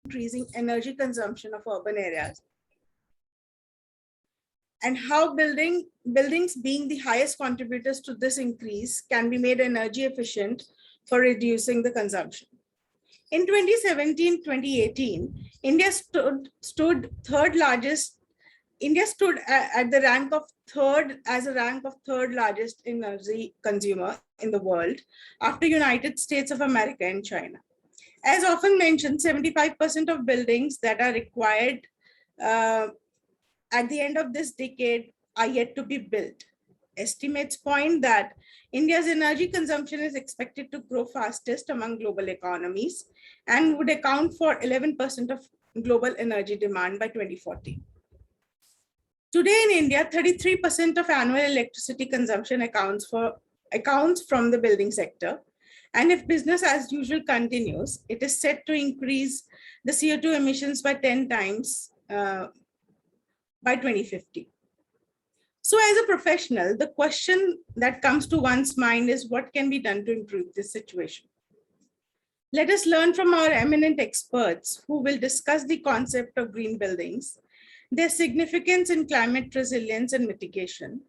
increasing energy consumption of urban areas, and how buildings being the highest contributors to this increase can be made energy efficient for reducing the consumption. In 2017-2018, stood third largest. India stood at the rank of third largest energy consumer in the world after United States of America and China. As often mentioned, 75% of buildings that are required at the end of this decade are yet to be built. Estimates point that India's energy consumption is expected to grow fastest among global economies and would account for 11% of global energy demand by 2040. Today in India, 33% of annual electricity consumption accounts from the building sector. And if business as usual continues, it is set to increase the CO2 emissions by 10 times by 2050. So as a professional, the question that comes to one's mind is what can be done to improve this situation? Let us learn from our eminent experts who will discuss the concept of green buildings, their significance in climate resilience and mitigation,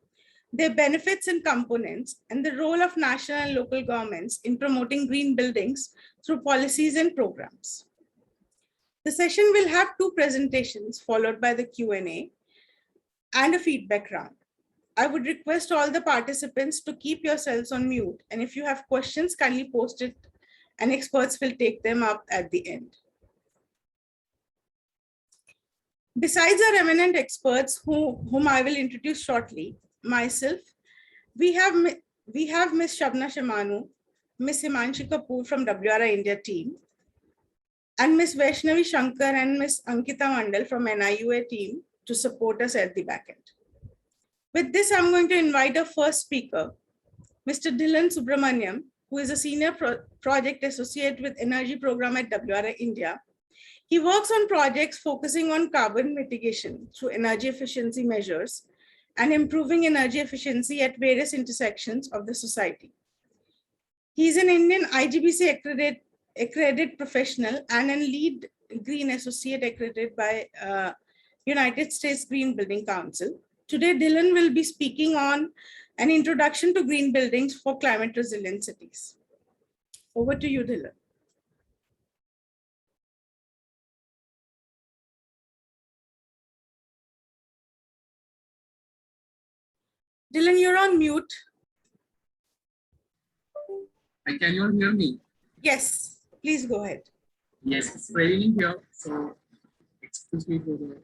their benefits and components, and the role of national and local governments in promoting green buildings through policies and programs. The session will have two presentations followed by the Q&A and a feedback round. I would request all the participants to keep yourselves on mute, and if you have questions, kindly post it and experts will take them up at the end. Besides our eminent experts whom I will introduce shortly, myself, we have Ms. Shabna Shamanu, Ms. Himanshi Kapoor from WRI India team, and Ms. Vaishnavi Shankar and Ms. Ankita Mandal from NIUA team to support us at the back end. With this, I'm going to invite our first speaker, Mr. Dhilan Subramaniam, who is a senior project associate with Energy Program at WRI India. He works on projects focusing on carbon mitigation through energy efficiency measures and improving energy efficiency at various intersections of the society. He is an Indian IGBC accredited professional and a lead green associate accredited by United States Green Building Council. Today, Dhilan will be speaking on an introduction to green buildings for climate resilient cities. Over to you, Dhilan. Dhilan, you're on mute. Can you all hear me? Yes, please go ahead. Yes, it's raining here, so excuse me for the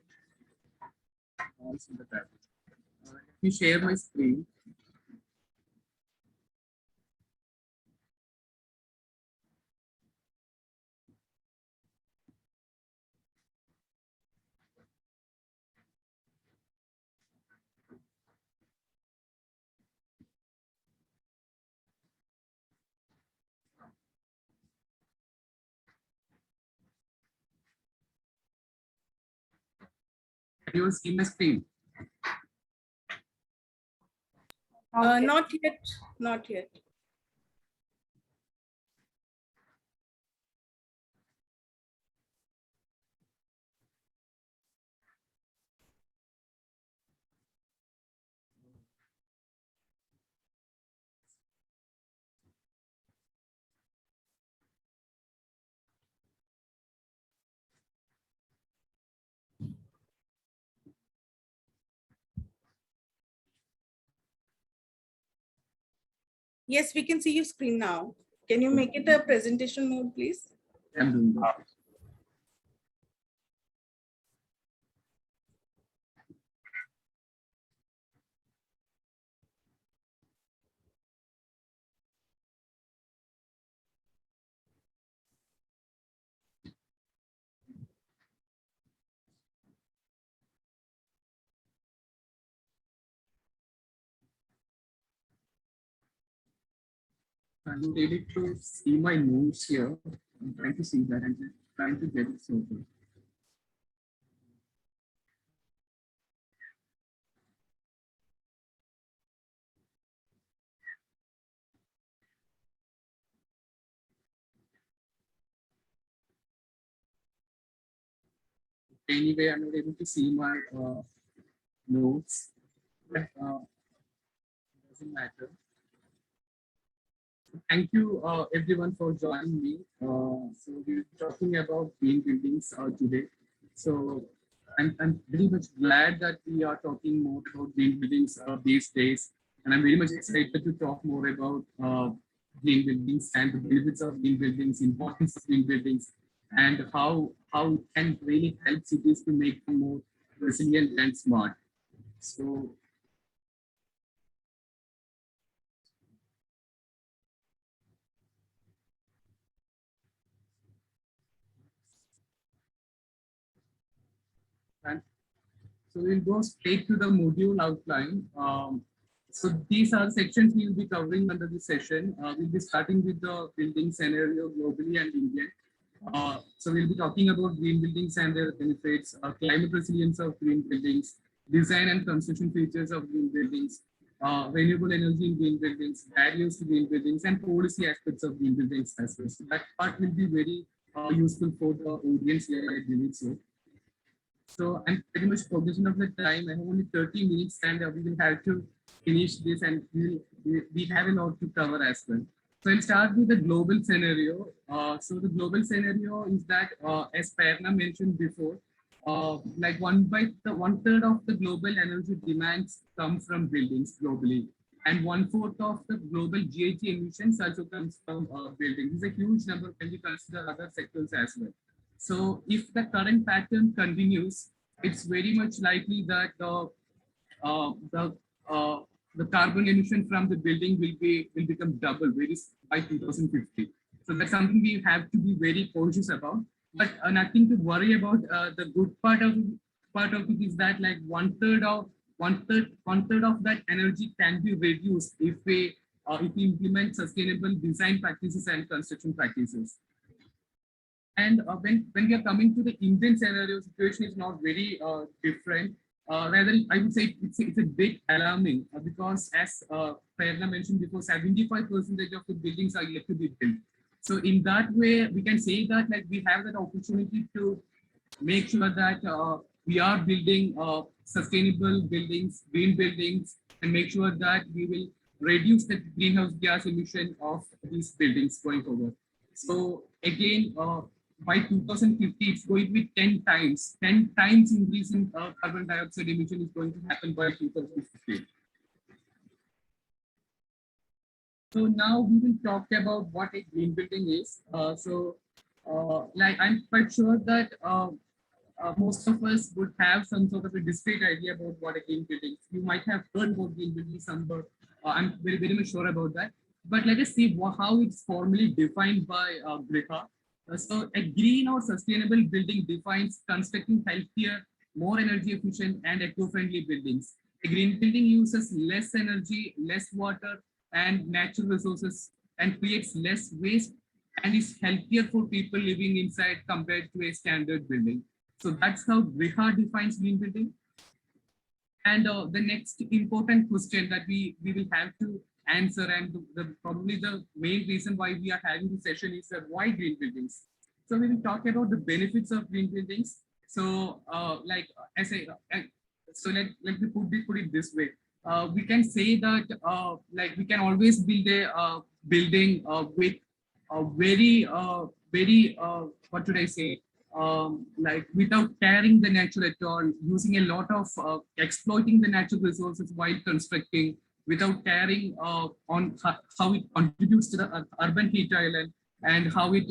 noise in the background. Let me share my screen. Can you all see my screen? Not yet, not yet. Yes, we can see your screen now. Can you make it a presentation mode, please? I'm doing that. I'm ready to see my notes here. I'm trying to see that and trying to get it sorted. anyway, I'm not able to see my notes, but it doesn't matter. Thank you, everyone, for joining me. So we're talking about green buildings today. So I'm very much glad that we are talking more about green buildings these days, and I'm very much excited to talk more about green buildings and the benefits of green buildings, importance of green buildings, and how it can really help cities to make them more resilient and smart. So and so we'll go straight to the module outline. So these are sections we'll be covering under this session. We'll be starting with the building scenario globally and India. So we'll be talking about green buildings and their benefits, climate resilience of green buildings, design and construction features of green buildings, renewable energy in green buildings, barriers to green buildings, and policy aspects of green buildings as well. So that part will be very useful for the audience here, I believe so. So I'm pretty much cognizant of the time. I have only 30 minutes and we will have to finish this, and we have a lot to cover as well. So I'll start with the global scenario. So the global scenario is that, as Prerna mentioned before, like one third of the global energy demands come from buildings globally, and 1/4 of the global GHG emissions also comes from buildings. It's a huge number when we consider other sectors as well. So if the current pattern continues, it's very much likely that uh, the uh, the carbon emission from the building will become double very by 2050. So that's something we have to be very cautious about. But nothing to worry about. The good part of it is that like one third of that energy can be reduced if we implement sustainable design practices and construction practices. And when we are coming to the Indian scenario, situation is not very different. Rather, I would say it's a bit alarming because, as Prerna mentioned before, 75% of the buildings are yet to be built. So in that way, we can say that like we have that opportunity to make sure that we are building sustainable buildings, green buildings, and make sure that we will reduce the greenhouse gas emission of these buildings going forward. So again, by 2050, it's going to be 10 times increase in carbon dioxide emission is going to happen by 2050. So now we will talk about what a green building is. Like I'm quite sure that most of us would have some sort of a discrete idea about what a green building is. You might have heard about green building somewhere. I'm very much sure about that. But let us see how it's formally defined by GRIHA. So a green or sustainable building defines constructing healthier, more energy efficient and eco-friendly buildings. A green building uses less energy, less water and natural resources and creates less waste and is healthier for people living inside compared to a standard building. So that's how GRIHA defines green building. And the next important question that we will have to answer, and probably the main reason why we are having this session is that why green buildings. So we will talk about the benefits of green buildings. So like as a so let me put it this way. We can say that like we can always build a building with a very what should I say, like without caring the nature at all, using a lot of exploiting the natural resources while constructing, without caring on how it contributes to the urban heat island and how it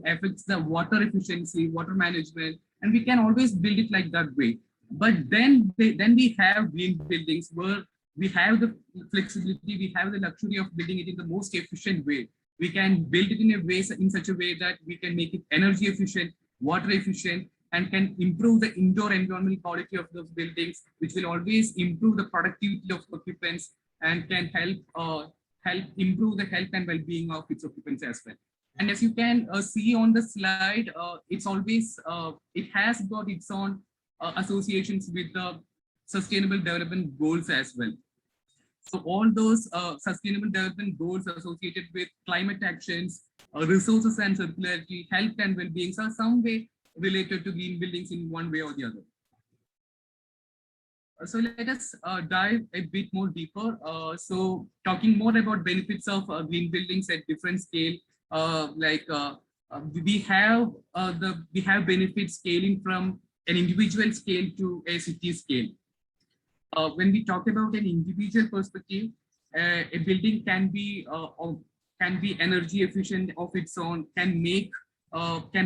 affects the water efficiency, water management, and we can always build it like that way. But then we have green buildings where we have the flexibility, we have the luxury of building it in the most efficient way. We can build it in such a way that we can make it energy efficient, water efficient, and can improve the indoor environmental quality of those buildings, which will always improve the productivity of occupants and can help improve the health and well-being of its occupants as well. And as you can see on the slide, it's always it has got its own associations with the Sustainable Development Goals as well. So all those sustainable development goals associated with climate actions, resources and circularity, health and well-being, are some way related to green buildings in one way or the other. So let us dive a bit more deeper. So talking more about benefits of green buildings at different scale, like we have benefits scaling from an individual scale to a city scale. When we talk about an individual perspective, a building can be energy efficient of its own, can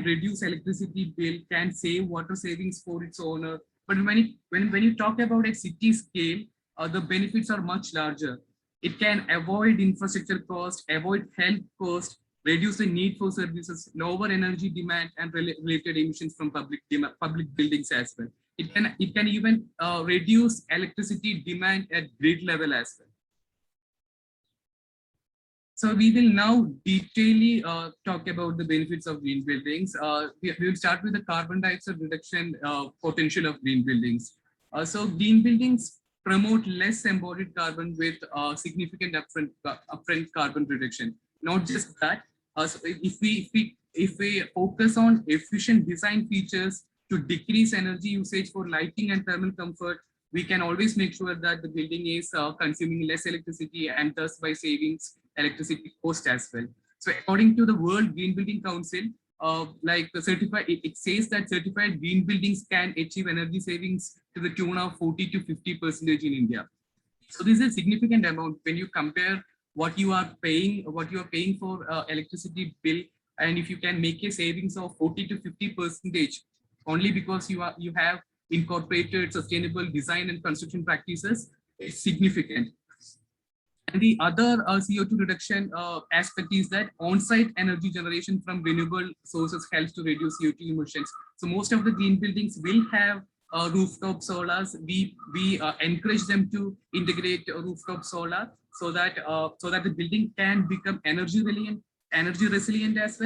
reduce electricity bill, can save water savings for its owner. But when you talk about a city scale, the benefits are much larger. It can avoid infrastructure cost, avoid health cost, reduce the need for services, lower energy demand, and related emissions from public buildings as well. It can even reduce electricity demand at grid level as well. So we will now detailedly talk about the benefits of green buildings. We will start with the carbon dioxide reduction potential of green buildings. So green buildings promote less embodied carbon with significant upfront carbon reduction. Not just that, so if we focus on efficient design features to decrease energy usage for lighting and thermal comfort, we can always make sure that the building is consuming less electricity and thus by savings electricity cost as well. So according to the World Green Building Council, it says that certified green buildings can achieve energy savings to the tune of 40 to 50% in India. So this is a significant amount when you compare what you are paying for electricity bill, and if you can make a savings of 40 to 50% only because you have incorporated sustainable design and construction practices, is significant. And the other CO2 reduction aspect is that on-site energy generation from renewable sources helps to reduce CO2 emissions. So most of the green buildings will have rooftop solars. We encourage them to integrate rooftop solar so that the building can become energy resilient as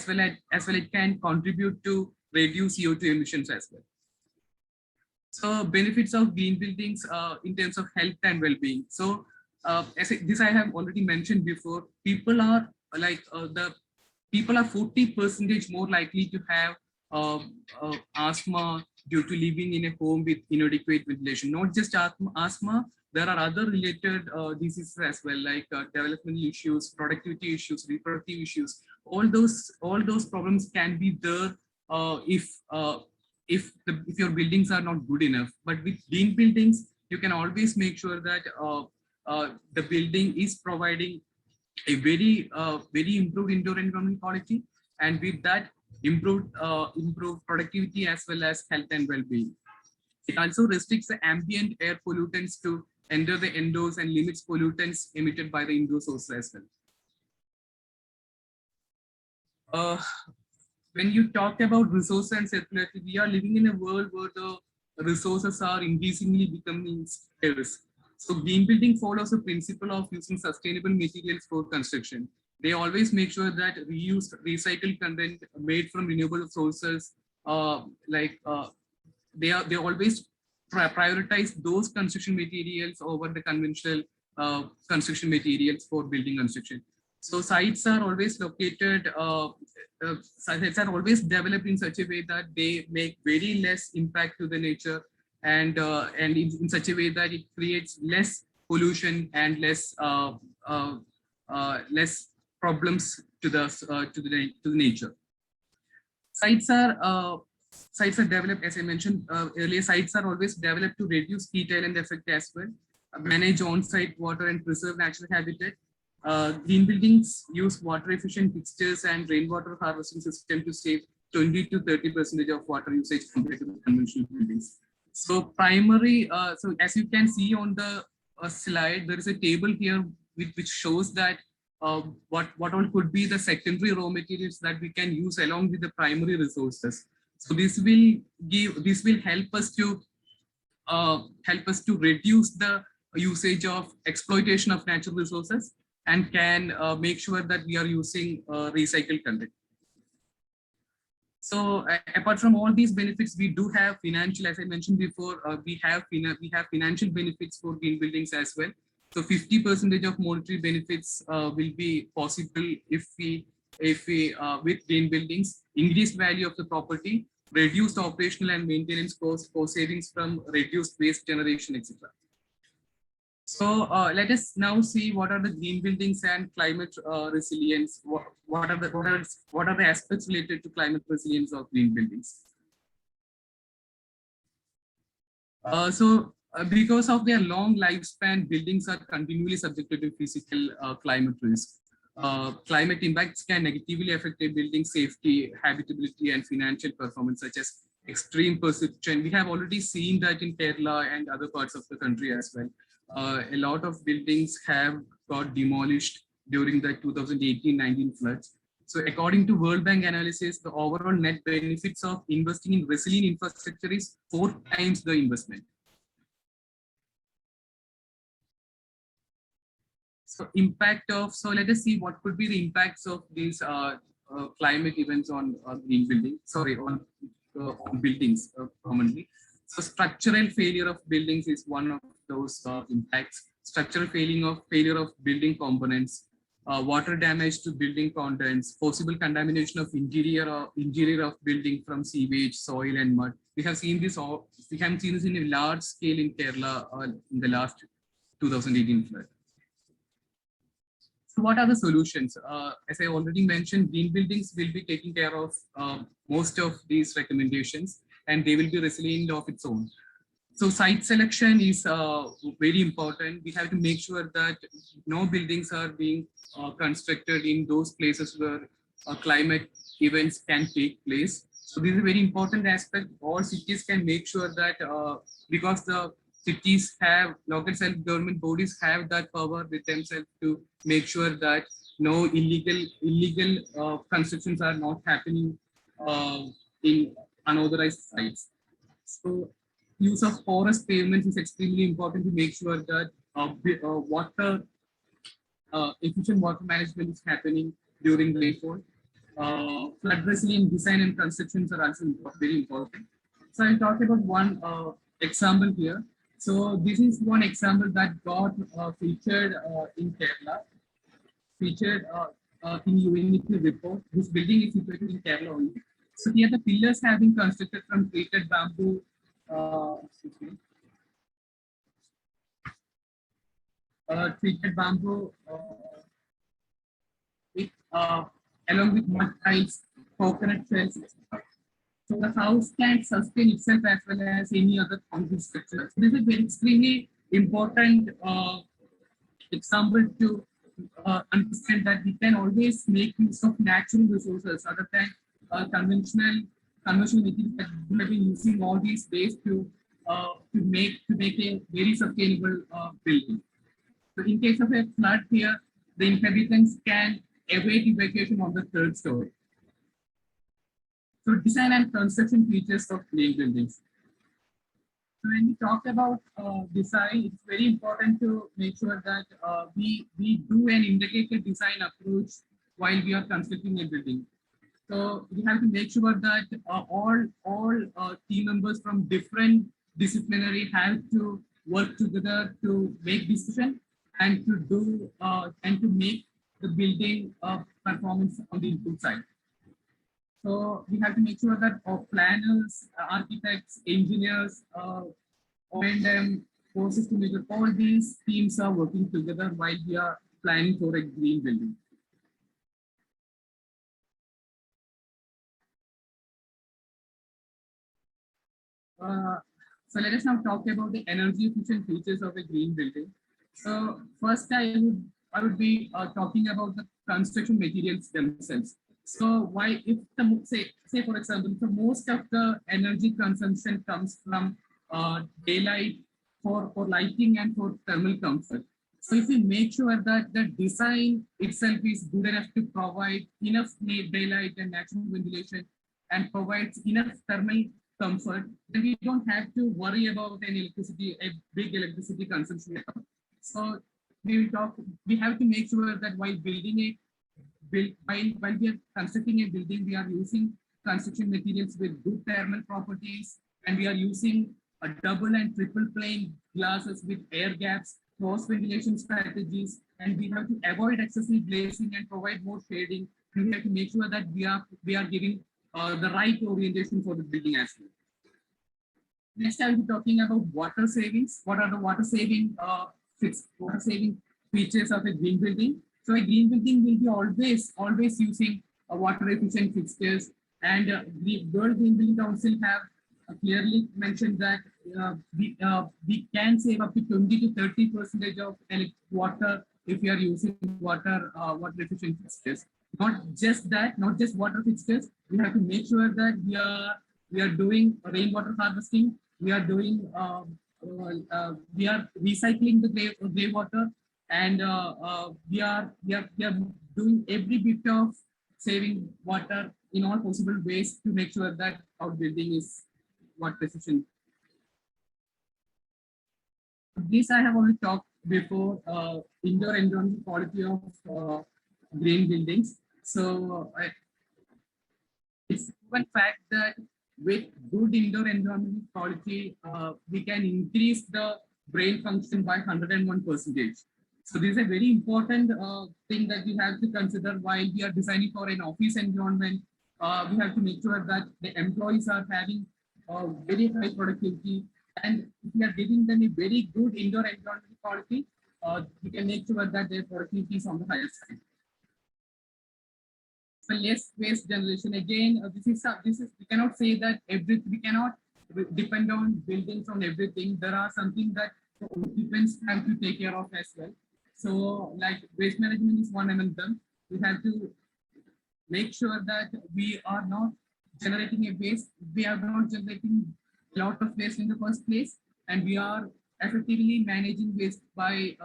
well as it can contribute to reduce CO2 emissions as well. So benefits of green buildings in terms of health and well-being. So this I have already mentioned before. People are 40% more likely to have asthma due to living in a home with inadequate ventilation. Not just asthma, there are other related diseases as well, like developmental issues, productivity issues, reproductive issues. All those problems can be there if your buildings are not good enough. But with green buildings, you can always make sure that the building is providing a very improved indoor environment quality, and with that improved productivity as well as health and well-being. It also restricts the ambient air pollutants to enter the indoors and limits pollutants emitted by the indoor sources as well. When you talk about resource and circularity, we are living in a world where the resources are increasingly becoming scarce. So green building follows the principle of using sustainable materials for construction. They always make sure that reused, recycled content made from renewable sources, they always prioritize those construction materials over the conventional construction materials for building construction. So sites are always sites are always developed in such a way that they make very less impact to the nature, and in such a way that it creates less pollution and less problems to the nature. Sites are developed, as I mentioned earlier. Sites are always developed to reduce heat island effect as well, manage on-site water and preserve natural habitat. Green buildings use water efficient fixtures and rainwater harvesting system to save 20 to 30% of water usage compared to the conventional buildings. So so as you can see on the slide, there is a table here which shows that what all could be the secondary raw materials that we can use along with the primary resources. So this will help us to reduce the usage of exploitation of natural resources, and can make sure that we are using recycled content. So apart from all these benefits, we do have financial, as I mentioned before, we have financial benefits for green buildings as well. So 50% of monetary benefits will be possible if we with green buildings. Increased value of the property, reduced operational and maintenance costs, cost savings from reduced waste generation, etc. So let us now see what are the green buildings and climate resilience. What are the aspects related to climate resilience of green buildings? Because of their long lifespan, buildings are continually subjected to physical climate risk. Climate impacts can negatively affect a building's safety, habitability, and financial performance, such as extreme precipitation. We have already seen that in Kerala and other parts of the country as well. A lot of buildings have got demolished during the 2018-19 floods. So according to World Bank analysis, the overall net benefits of investing in resilient infrastructure is 4 times the investment. So let us see what could be the impacts of these climate events on green building, on buildings commonly. So structural failure of buildings is one of those impacts. Structural failure of building components, water damage to building contents, possible contamination of interior of building from sewage, soil, and mud. We have seen this in a large scale in Kerala in the last 2018 flood. So what are the solutions? As I already mentioned, green buildings will be taking care of most of these recommendations, and they will be resilient of its own. So site selection is very important. We have to make sure that no buildings are being constructed in those places where climate events can take place. So this is a very important aspect. All cities can make sure that because the cities have, local self-government bodies have that power with themselves to make sure that no illegal constructions are not happening in unauthorized sites. So use of porous pavements is extremely important to make sure that water efficient water management is happening during rainfall. Flood resilient design and constructions are also very important. So I'll talk about one example here. So this is one example that got featured in Kerala, featured in UNEP report. This building is situated in Kerala only. So here the pillars have been constructed from treated bamboo. Treated bamboo with, along with mud tiles, coconut shells. So the house can sustain itself as well as any other concrete structure. So this is an extremely important example to understand that we can always make use of natural resources other than conventional materials that we have been using all these days to make a very sustainable building. So in case of a flood here, the inhabitants can await evacuation on the 3rd story. So design and construction features of green buildings. So when we talk about design, it's very important to make sure that we do an integrated design approach while we are constructing a building. So we have to make sure that all team members from different disciplinary have to work together to make decision and to do and to make the building performance on the input side. So we have to make sure that our planners, architects, engineers, O&M, forces to make sure all these teams are working together while we are planning for a green building. So let us now talk about the energy efficient features of a green building. So first I would be talking about the construction materials themselves. So why, if the say for example, so most of the energy consumption comes from daylight for lighting and for thermal comfort. So if we make sure that the design itself is good enough to provide enough daylight and natural ventilation and provides enough thermal comfort, then we don't have to worry about a big electricity consumption. So we have to make sure that while while we are constructing a building, we are using construction materials with good thermal properties, and we are using a double and triple plane glasses with air gaps, cross ventilation strategies, and we have to avoid excessive glazing and provide more shading. We have to make sure that we are giving the right orientation for the building as well. Next, I'll be talking about water savings. What are the water saving features of a green building? So a green building will be always using water efficient fixtures, and the World Green Building Council have clearly mentioned that we can save up to 20 to 30% of water if we are using water efficient fixtures. Not just that, not just water fixtures. We have to make sure that we are doing rainwater harvesting. We are doing we are recycling the grey water, and we are doing every bit of saving water in all possible ways to make sure that our building is water efficient. This I have already talked before. Indoor environmental quality of green buildings. So it's one fact that with good indoor environmental quality, we can increase the brain function by 101%. So this is a very important thing that we have to consider while we are designing for an office environment. We have to make sure that the employees are having very high productivity, and if we are giving them a very good indoor environmental quality, we can make sure that their productivity is on the higher side. So less waste generation. Again, this is we cannot say that we cannot depend on buildings on everything. There are something that occupants have to take care of as well. So like waste management is one among them. We have to make sure that we are not generating a waste. We are not generating a lot of waste in the first place, and we are effectively managing waste by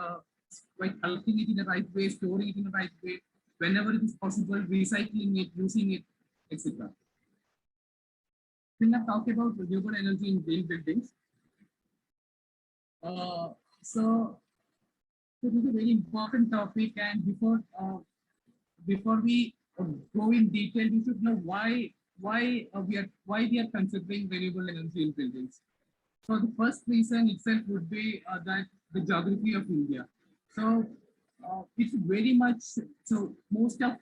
collecting it in the right way, storing it in the right way, whenever it is possible, recycling it, using it, etc. We'll now talk about renewable energy in green buildings. So this is a very important topic, and before we go in detail, we should know why we are considering renewable energy in buildings. So the first reason itself would be that the geography of India. So it's very much so. Most of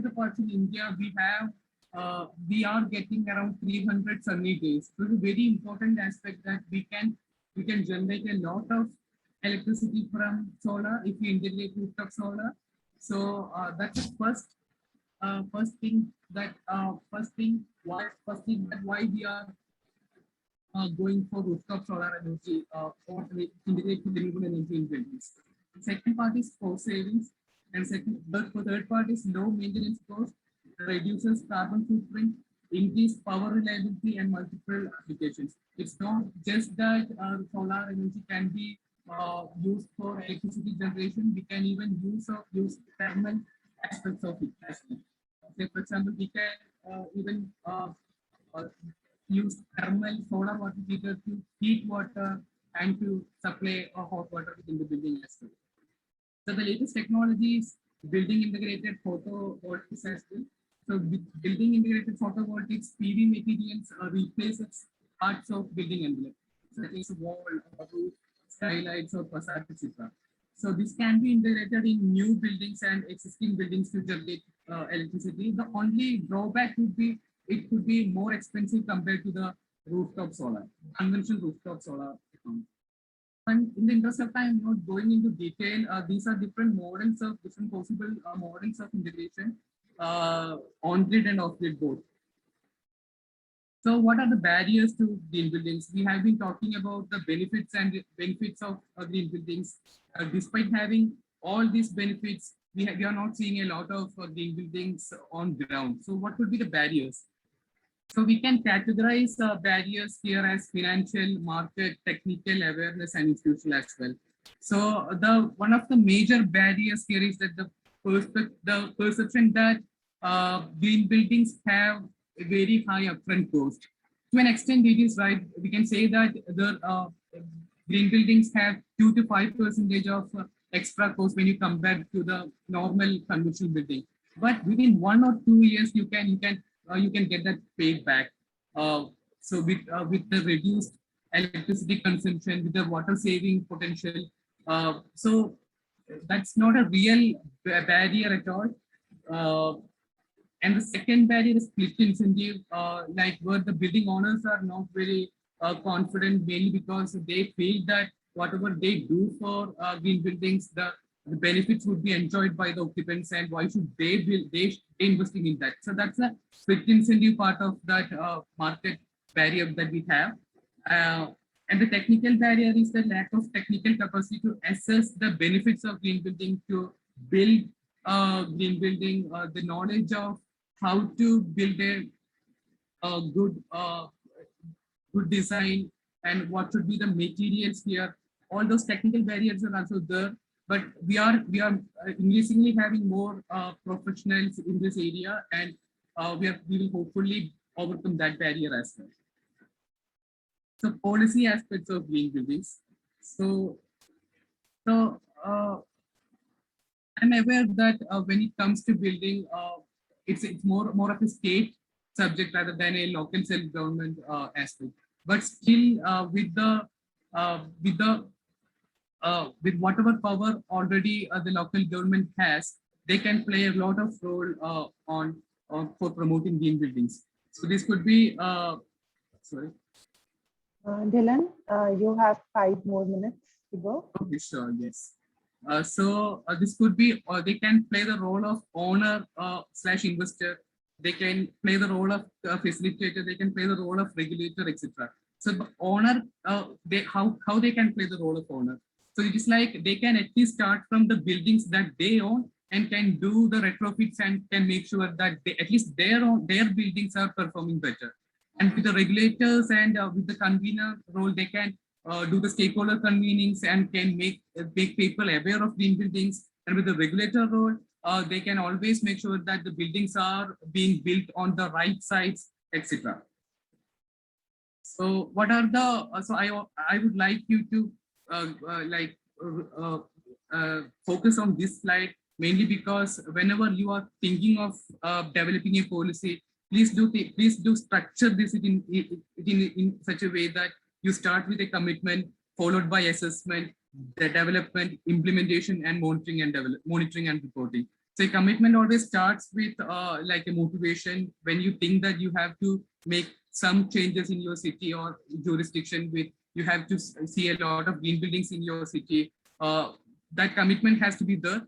the parts in India we are getting around 300 sunny days. So it's a very important aspect that we can generate a lot of electricity from solar if we integrate rooftop solar. So that's the first thing why we are going for rooftop solar energy or integrate renewable energy in buildings. Second part is cost savings, and third part is low maintenance cost, reduces carbon footprint, increase power reliability, and multiple applications. It's not just that solar energy can be used for electricity generation. We can even use thermal aspects of it as well. Say, for example, we can even use thermal solar water heater to heat water and to supply hot water within the building as well. So the latest technology is building integrated photovoltaics as well. So with building integrated photovoltaics, PV materials replaces parts of building envelope, such as wall, roof, skylights, or facade, etc. So this can be integrated in new buildings and existing buildings to generate electricity. The only drawback would be it could be more expensive compared to the rooftop solar, conventional rooftop solar. And in the interest of time, not going into detail, these are different possible models of integration, on-grid and off-grid both. So what are the barriers to green buildings? We have been talking about the benefits of green buildings. Despite having all these benefits, we are not seeing a lot of green buildings on ground. So what would be the barriers? So we can categorize barriers here as financial, market, technical, awareness, and institutional as well. So one of the major barriers here is that the perception that green buildings have a very high upfront cost. To an extent, it is right. We can say that the green buildings have 2 to 5% of extra cost when you compare to the normal conventional building. But within 1 or 2 years, you can get that paid back. So with the reduced electricity consumption, with the water saving potential, so that's not a real barrier at all. And the second barrier is split incentive, like where the building owners are not very confident, mainly because they feel that whatever they do for green buildings, the benefits would be enjoyed by the occupants, and why should they build, they investing in that. So that's a split incentive part of that market barrier that we have. Uh, and the technical barrier is the lack of technical capacity to assess the benefits of green building, to build green building, the knowledge of how to build a good design and what should be the materials here. All those technical barriers are also there, but we are increasingly having more professionals in this area, and we will hopefully overcome that barrier as well. So policy aspects of green buildings. So I'm aware that when it comes to building, it's more of a state subject rather than a local self-government aspect. But still, with whatever power already the local government has, they can play a lot of role on for promoting green buildings. So this could be sorry. Dylan, you have 5 more minutes to go. Okay, sure, yes. So this could be, they can play the role of owner slash investor. They can play the role of facilitator. They can play the role of regulator, etc. So the owner, how they can play the role of owner. So it is like they can at least start from the buildings that they own and can do the retrofits and can make sure that they, at least their buildings are performing better. And with the regulators and with the convener role, they can do the stakeholder convenings and can make people aware of green buildings. And with the regulator role, they can always make sure that the buildings are being built on the right sites, etc. So what are the, so I would like you to focus on this slide, mainly because whenever you are thinking of developing a policy, please do structure this in such a way that you start with a commitment, followed by assessment, the development, implementation, and monitoring and reporting. So a commitment always starts with like a motivation when you think that you have to make some changes in your city or jurisdiction, with you have to see a lot of green buildings in your city. That commitment has to be there.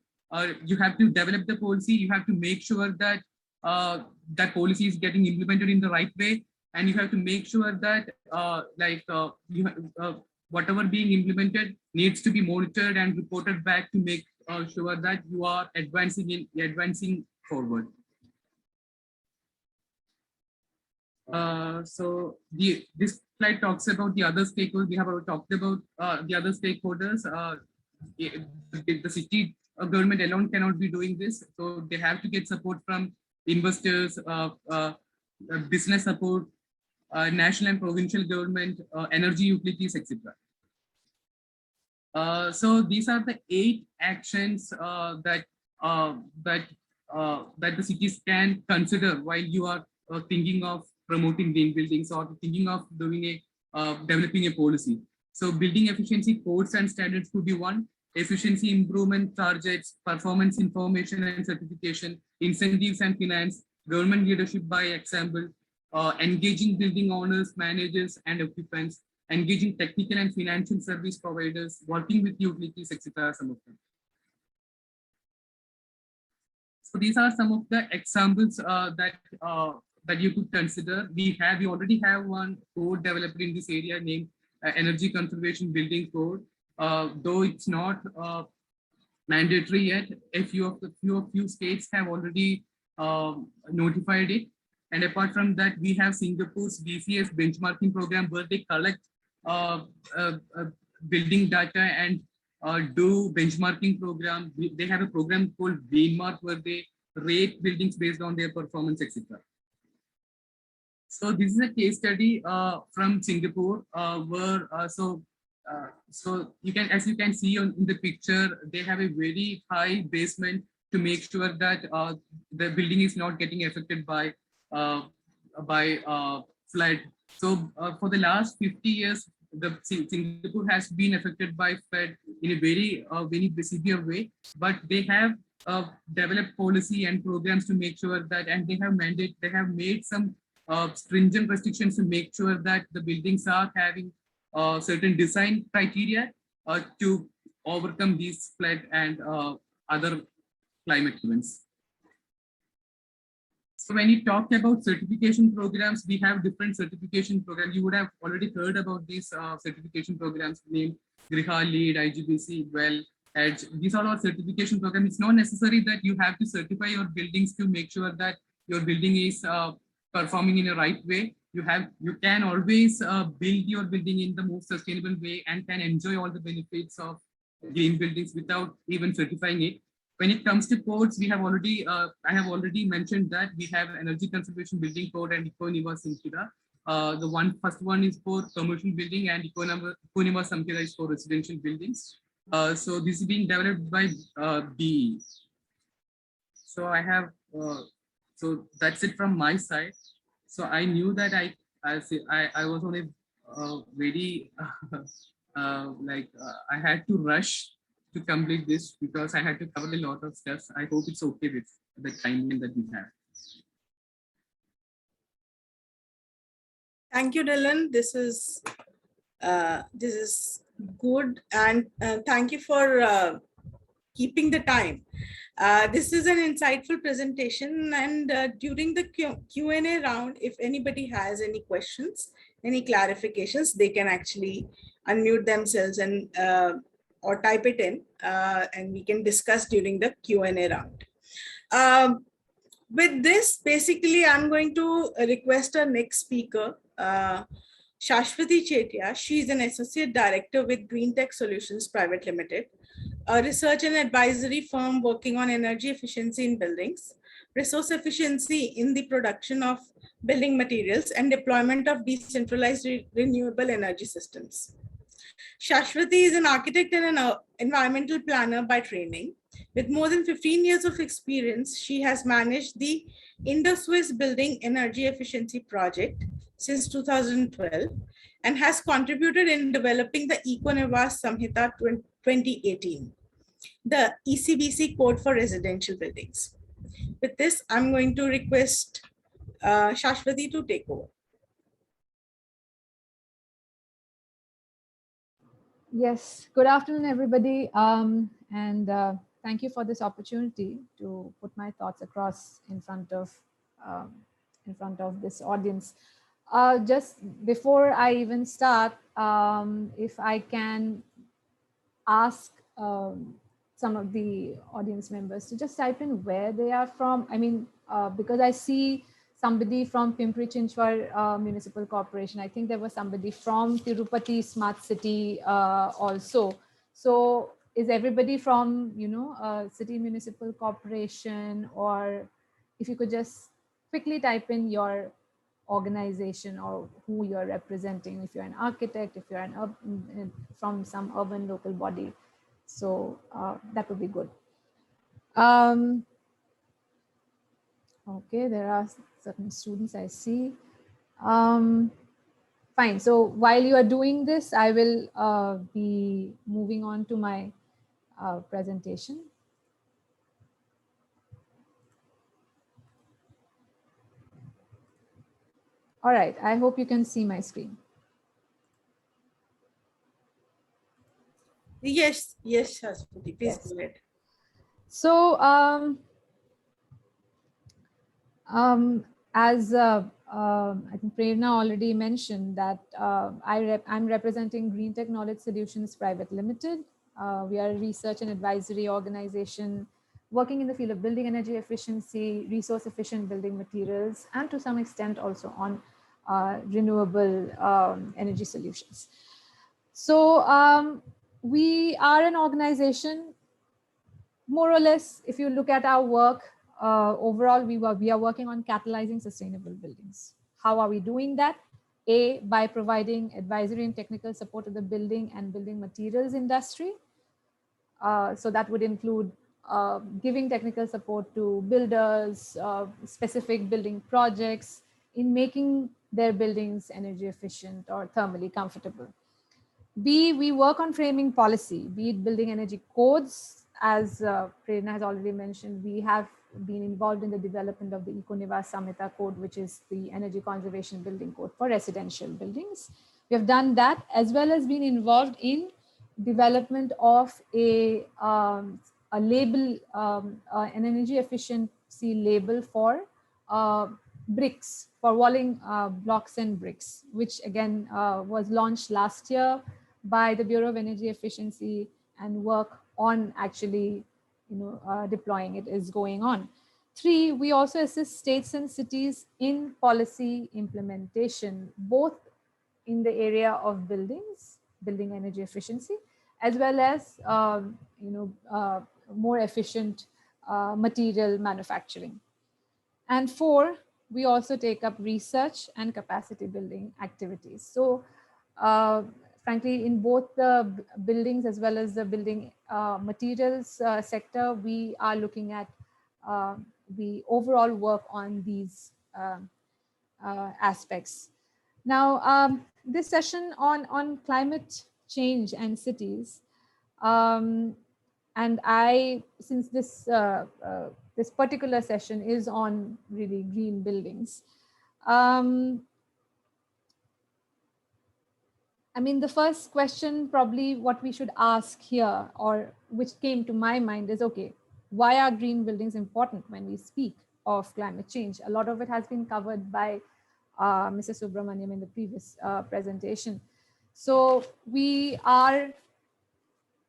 You have to develop the policy. You have to make sure that that policy is getting implemented in the right way, and you have to make sure that whatever being implemented needs to be monitored and reported back to make sure that you are advancing forward. So this slide talks about the other stakeholders. We have talked about the other stakeholders. The city government alone cannot be doing this, so they have to get support from investors, business support, national and provincial government, energy utilities, etc. So these are the 8 actions that the cities can consider while you are thinking of promoting green buildings or thinking of doing developing a policy. So building efficiency codes and standards could be one. Efficiency improvement targets, performance information and certification, incentives and finance, government leadership by example, engaging building owners, managers, and occupants, engaging technical and financial service providers, working with utilities, etc. Some of them. So these are some of the examples that you could consider. We already have one code developed in this area named Energy Conservation Building Code. Though it's not mandatory yet, a few states have already notified it. And apart from that, we have Singapore's BCS benchmarking program, where they collect building data and do benchmarking program. They have a program called Greenmark, where they rate buildings based on their performance, etc. So this is a case study from Singapore, where so you can, as you can see in the picture, they have a very high basement to make sure that the building is not getting affected by flood. So for the last 50 years, the Singapore has been affected by flood in a very severe way, but they have developed policy and programs to make sure that, and they have made some stringent restrictions to make sure that the buildings are having certain design criteria to overcome these flood and other climate events. So when you talk about certification programs, we have different certification programs. You would have already heard about these certification programs named Griha, LEED, IGBC, WELL, EDGE. These are all certification programs. It's not necessary that you have to certify your buildings to make sure that your building is performing in a right way. You can always build your building in the most sustainable way and can enjoy all the benefits of green buildings without even certifying it. When it comes to codes, we have already, I have already mentioned that we have Energy Conservation Building Code and Econima Samhita. The first one is for commercial building and Econima Samhita is for residential buildings. So this is being developed by BE. So I have, so that's it from my side. So I knew that I was on a very I had to rush to complete this because I had to cover a lot of steps. I hope it's okay with the timeline that we have. Thank you, Dylan. This is good, and thank you for keeping the time. This is an insightful presentation, and during the Q&A round, if anybody has any questions, any clarifications, they can actually unmute themselves and or type it in, and we can discuss during the Q&A round. With this, basically, I'm going to request our next speaker, Shashwati Chetia. She is an Associate Director with Green Tech Solutions Private Limited, a research and advisory firm working on energy efficiency in buildings, resource efficiency in the production of building materials, and deployment of decentralized renewable energy systems. Shashwati is an architect and an environmental planner by training. With more than 15 years of experience, she has managed the Indo-Swiss Building Energy Efficiency Project since 2012 and has contributed in developing the Econivas Samhita 2018, the ECBC code for residential buildings. With this, I'm going to request Shashwati to take over. Yes, good afternoon, everybody. Thank you for this opportunity to put my thoughts across in front of this audience. Just before I even start, if I can ask some of the audience members to just type in where they are from. I mean, because I see somebody from Pimpri Chinchwad Municipal Corporation. I think there was somebody from Tirupati Smart City also. So is everybody from, City Municipal Corporation, or if you could just quickly type in your organization or who you're representing, if you're an architect, if you're from some urban local body. So that would be good. Okay, there are certain students I see. Fine, so while you are doing this, I will be moving on to my presentation. All right, I hope you can see my screen. Yes, Shashwati, please go ahead. So as I think Prerna already mentioned that I'm representing Green Tech Knowledge Solutions Private Limited. We are a research and advisory organization working in the field of building energy efficiency, resource efficient building materials, and to some extent also on renewable energy solutions. So we are an organization, more or less, if you look at our work, overall, we are working on catalyzing sustainable buildings. How are we doing that? A, by providing advisory and technical support to the building and building materials industry. So that would include giving technical support to builders, specific building projects in making their buildings energy efficient or thermally comfortable. B, we work on framing policy, be it building energy codes as Prerna has already mentioned, we have been involved in the development of the Econivas Samhita Code, which is the energy conservation building code for residential buildings. We have done that, as well as been involved in development of a label, an energy efficiency label for bricks, for walling blocks and bricks, which again was launched last year by the Bureau of Energy Efficiency, and work on actually deploying it is going on. 3, we also assist states and cities in policy implementation, both in the area of buildings, building energy efficiency, as well as more efficient material manufacturing. And 4, we also take up research and capacity building activities. So frankly, in both the buildings as well as the building materials sector, we are looking at the overall work on these aspects. Now, this session on climate change and cities, and since this this particular session is on really green buildings, I mean, the first question probably what we should ask here, or which came to my mind, is, okay, why are green buildings important when we speak of climate change? A lot of it has been covered by Mr. Subramaniam in the previous presentation. So we are,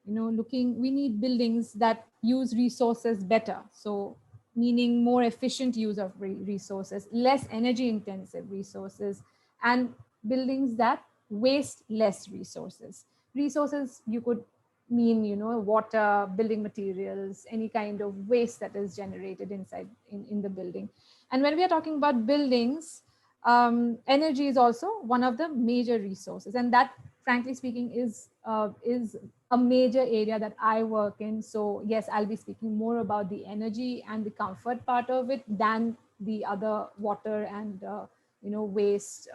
we need buildings that use resources better. So meaning more efficient use of resources, less energy intensive resources, and buildings that waste less resources. Resources you could mean, water, building materials, any kind of waste that is generated inside in the building. And when we are talking about buildings, energy is also one of the major resources, and that, frankly speaking, is a major area that I work in. So yes, I'll be speaking more about the energy and the comfort part of it than the other water and waste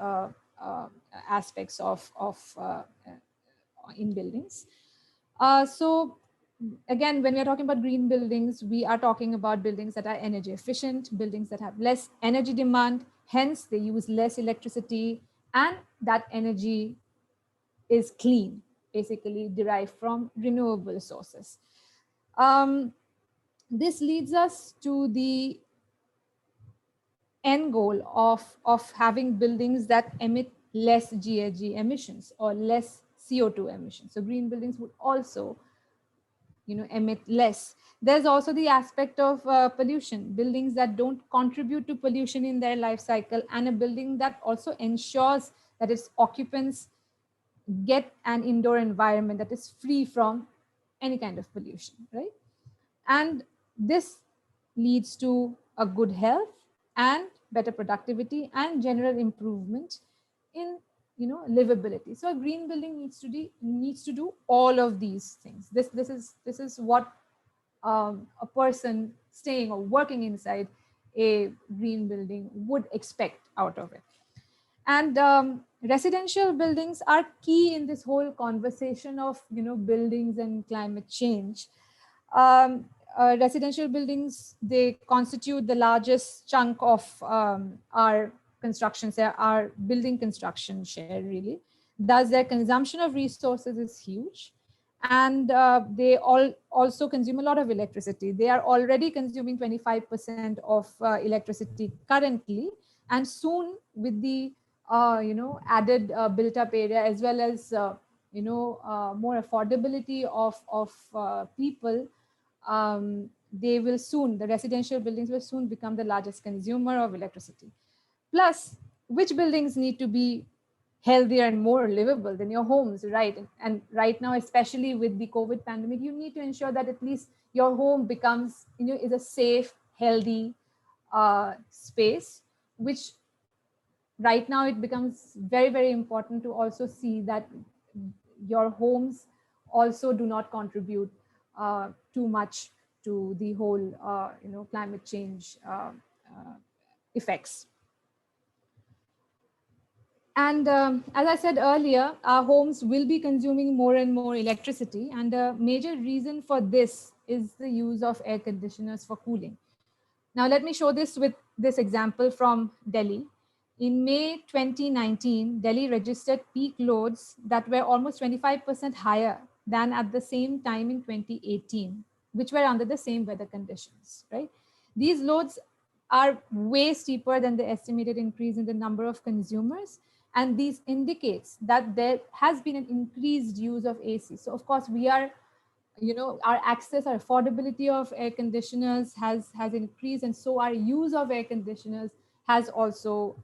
aspects of in buildings. So again, when we're talking about green buildings, we are talking about buildings that are energy efficient, buildings that have less energy demand, hence they use less electricity, and that energy is clean, basically derived from renewable sources. This leads us to the end goal of having buildings that emit less GHG emissions or less CO2 emissions. So green buildings would also emit less. There's also the aspect of pollution, buildings that don't contribute to pollution in their life cycle, and a building that also ensures that its occupants get an indoor environment that is free from any kind of pollution, right? And this leads to a good health and better productivity and general improvement in livability. So a green building needs to do all of these things. This is what a person staying or working inside a green building would expect out of it. And residential buildings are key in this whole conversation of buildings and climate change. Residential buildings, they constitute the largest chunk of our construction, our building construction share, really. Thus, their consumption of resources is huge, and they also consume a lot of electricity. They are already consuming 25% of electricity currently, and soon with the added built-up area, as well as more affordability of people, the residential buildings will soon become the largest consumer of electricity. Plus, which buildings need to be healthier and more livable than your homes, right? And right now, especially with the COVID pandemic, you need to ensure that at least your home becomes, is a safe, healthy space, which right now it becomes very, very important to also see that your homes also do not contribute too much to the whole, climate change effects. And as I said earlier, our homes will be consuming more and more electricity. And a major reason for this is the use of air conditioners for cooling. Now, let me show this with this example from Delhi. In May 2019, Delhi registered peak loads that were almost 25% higher than at the same time in 2018, which were under the same weather conditions, right? These loads are way steeper than the estimated increase in the number of consumers. And these indicates that there has been an increased use of AC. So of course we are, our access, our affordability of air conditioners has increased, and so our use of air conditioners has also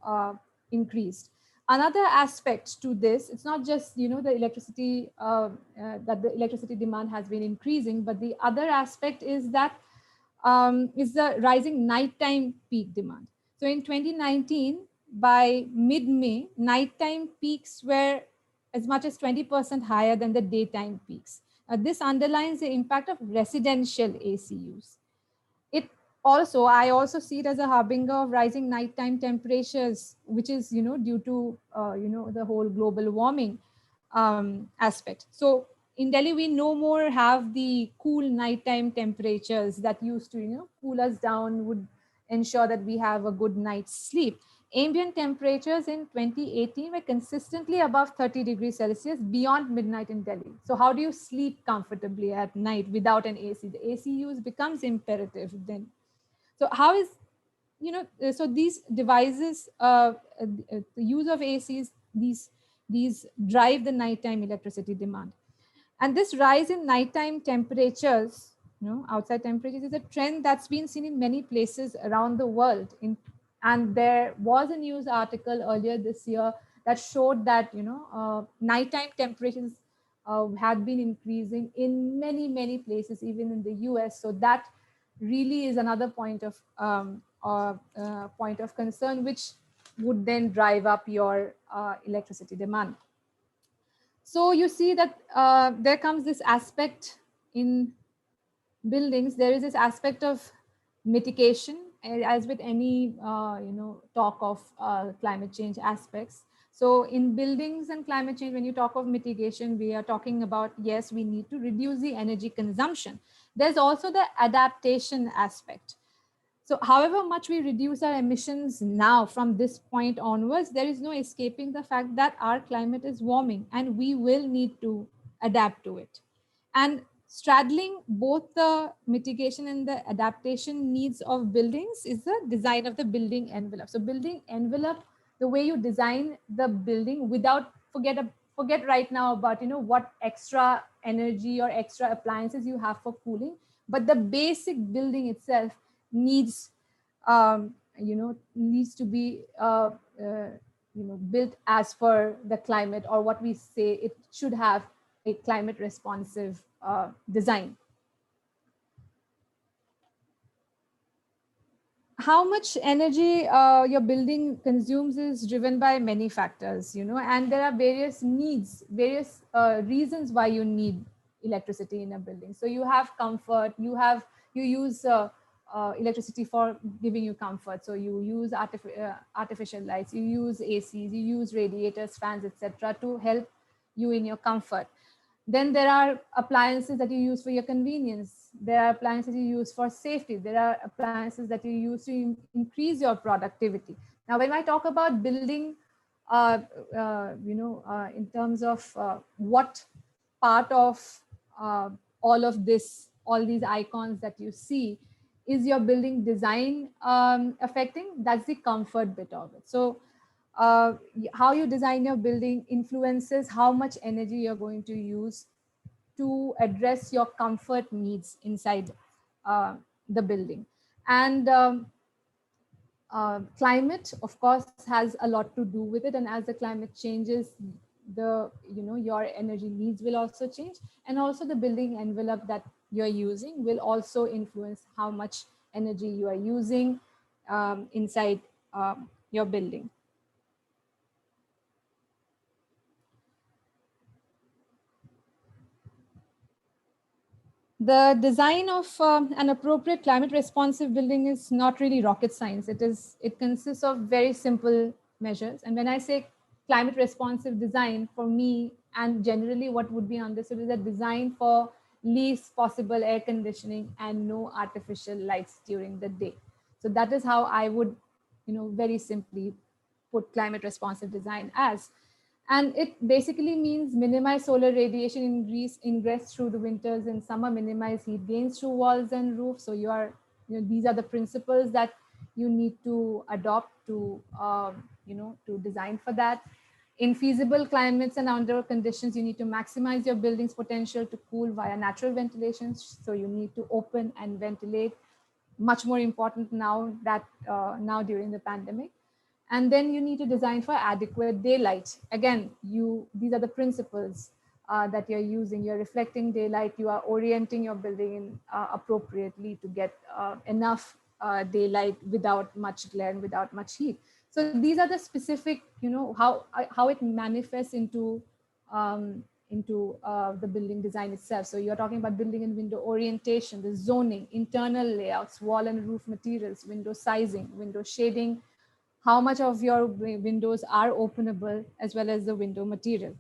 increased. Another aspect to this, it's not just the electricity that the electricity demand has been increasing, but the other aspect is that is the rising nighttime peak demand. So in 2019, by mid-May, nighttime peaks were as much as 20% higher than the daytime peaks. This underlines the impact of residential AC use. I also see it as a harbinger of rising nighttime temperatures, which is, due to, the whole global warming aspect. So in Delhi, we no more have the cool nighttime temperatures that used to, cool us down, would ensure that we have a good night's sleep. Ambient temperatures in 2018 were consistently above 30 degrees Celsius beyond midnight in Delhi. So how do you sleep comfortably at night without an AC? The AC use becomes imperative then. So how is, so these devices, the use of ACs, these drive the nighttime electricity demand. And this rise in nighttime temperatures, outside temperatures, is a trend that's been seen in many places around the world. And there was a news article earlier this year that showed that, nighttime temperatures had been increasing in many, many places, even in the US. So that really is another point of concern, which would then drive up your electricity demand. So you see that there comes this aspect in buildings. There is this aspect of mitigation, as with any talk of climate change aspects. So in buildings and climate change, when you talk of mitigation, we are talking about, yes, we need to reduce the energy consumption. There's also the adaptation aspect. So however much we reduce our emissions now from this point onwards, there is no escaping the fact that our climate is warming and we will need to adapt to it. And straddling both the mitigation and the adaptation needs of buildings is the design of the building envelope. So building envelope, the way you design the building without forget right now about what extra energy or extra appliances you have for cooling, but the basic building itself needs needs to be built as per the climate, or what we say, it should have a climate responsive design. How much energy your building consumes is driven by many factors, and there are various needs, various reasons why you need electricity in a building. So you have comfort, you use electricity for giving you comfort. So you use artificial lights, you use ACs, you use radiators, fans, etc., to help you in your comfort. Then there are appliances that you use for your convenience. There are appliances you use for safety. There are appliances that you use to increase your productivity. Now, when I talk about building, in terms of what part of all of this, all these icons that you see, is your building design affecting? That's the comfort bit of it. So how you design your building influences how much energy you're going to use to address your comfort needs inside the building. And climate, of course, has a lot to do with it. And as the climate changes, your energy needs will also change, and also the building envelope that you're using will also influence how much energy you are using inside your building. The design of an appropriate climate responsive building is not really rocket science. It consists of very simple measures. And when I say climate responsive design, for me, and generally what would be understood is a design for least possible air conditioning, and no artificial lights during the day. So that is how I would, very simply put climate responsive design as. And it basically means minimize solar radiation ingress through the winters and summer, minimize heat gains through walls and roofs. So these are the principles that you need to adopt to, to design for that. In feasible climates and under conditions, you need to maximize your building's potential to cool via natural ventilation. So you need to open and ventilate, much more important now now during the pandemic. And then you need to design for adequate daylight. Again, these are the principles that you're using. You're reflecting daylight, you are orienting your building appropriately to get enough daylight without much glare and without much heat. So these are the specific, how it manifests into the building design itself. So you're talking about building and window orientation, the zoning, internal layouts, wall and roof materials, window sizing, window shading, how much of your windows are openable, as well as the window material.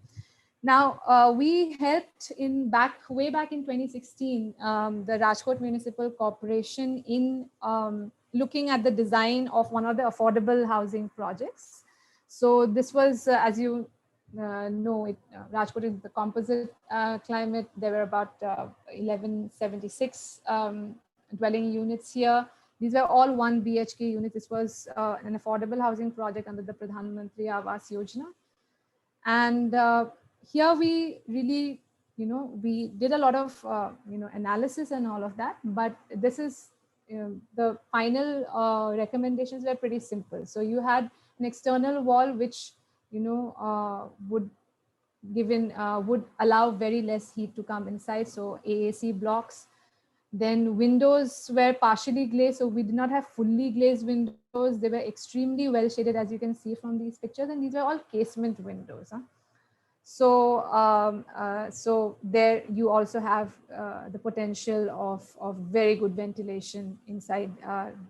Now, we helped way back in 2016, the Rajkot Municipal Corporation in looking at the design of one of the affordable housing projects. So this was, as you know, Rajkot is the composite climate. There were about 1176 dwelling units here. These were all 1 BHK units. This was an affordable housing project under the Pradhan Mantri Awas Yojana. And here we really, we did a lot of, analysis and all of that, but this is, the final recommendations were pretty simple. So you had an external wall, which, would allow very less heat to come inside. So AAC blocks. Then windows were partially glazed. So we did not have fully glazed windows. They were extremely well shaded, as you can see from these pictures. And these were all casement windows. Huh? So there you also have the potential of very good ventilation inside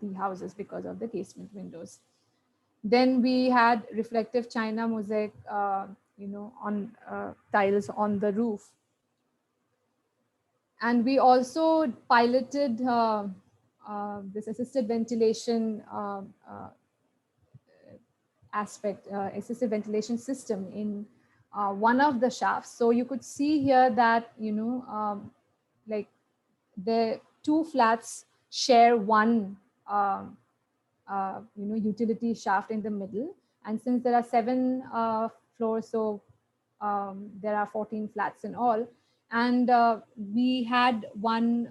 the houses because of the casement windows. Then we had reflective China mosaic, on tiles on the roof. And we also piloted this assisted ventilation assisted ventilation system in one of the shafts. So you could see here that, like the two flats share one, utility shaft in the middle. And since there are 7 floors, so there are 14 flats in all. And we had one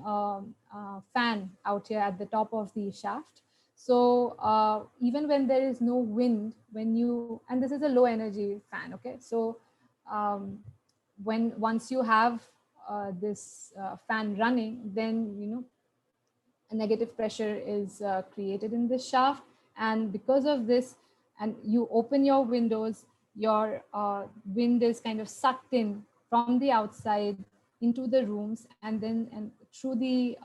fan out here at the top of the shaft. So even when there is no wind, and this is a low energy fan, okay? So once you have this fan running, then, a negative pressure is created in this shaft. And because of this, and you open your windows, your wind is kind of sucked in from the outside into the rooms, and through the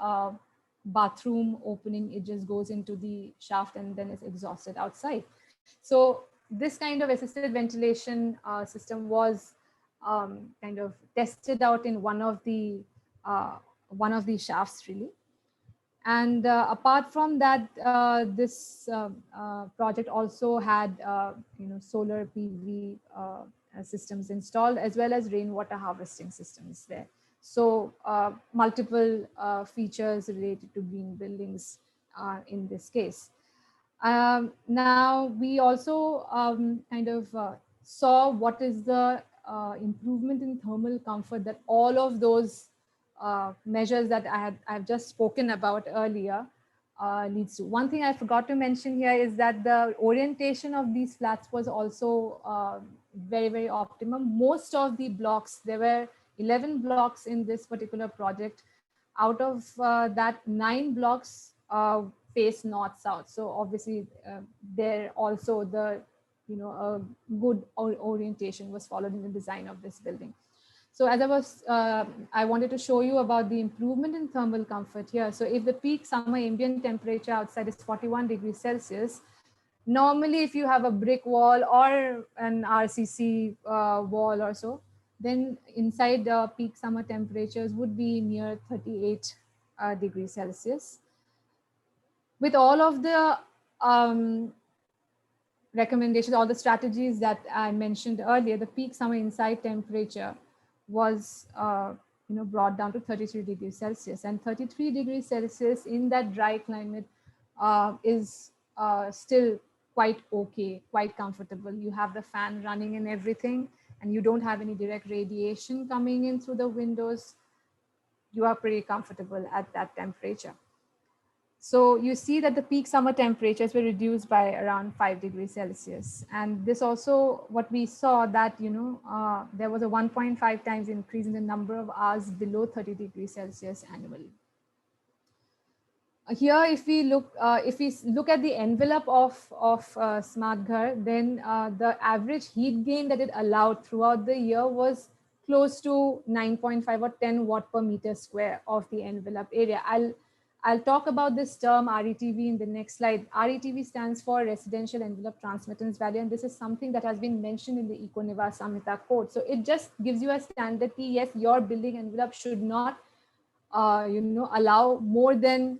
bathroom opening, it just goes into the shaft and then is exhausted outside. So this kind of assisted ventilation system was kind of tested out in one of the shafts, really. And apart from that, this project also had solar PV systems installed, as well as rainwater harvesting systems there. So multiple features related to green buildings in this case. Now we also kind of saw what is the improvement in thermal comfort that all of those measures that I've just spoken about earlier leads to. One thing I forgot to mention here is that the orientation of these flats was also very, very optimum. Most of the blocks, there were 11 blocks in this particular project. Out of that, 9 blocks face north-south. So obviously there also the, a good orientation was followed in the design of this building. So as I wanted to show you about the improvement in thermal comfort here. So if the peak summer ambient temperature outside is 41 degrees Celsius, normally if you have a brick wall or an RCC wall or so, then inside peak summer temperatures would be near 38 degrees Celsius. With all of the recommendations, all the strategies that I mentioned earlier, the peak summer inside temperature was brought down to 33 degrees Celsius, and 33 degrees Celsius in that dry climate is still quite okay, quite comfortable. You have the fan running and everything, and you don't have any direct radiation coming in through the windows. You are pretty comfortable at that temperature. So you see that the peak summer temperatures were reduced by around 5 degrees Celsius. And this also, what we saw that, there was a 1.5 times increase in the number of hours below 30 degrees Celsius annually. Here, if we look at the envelope of Smart Ghar, then the average heat gain that it allowed throughout the year was close to 9.5 or 10 watt per meter square of the envelope area. I'll talk about this term RETV in the next slide. RETV stands for Residential Envelope Transmittance Value, and this is something that has been mentioned in the Econeva Samhita code. So it just gives you a standard key. Yes, your building envelope should not, allow more than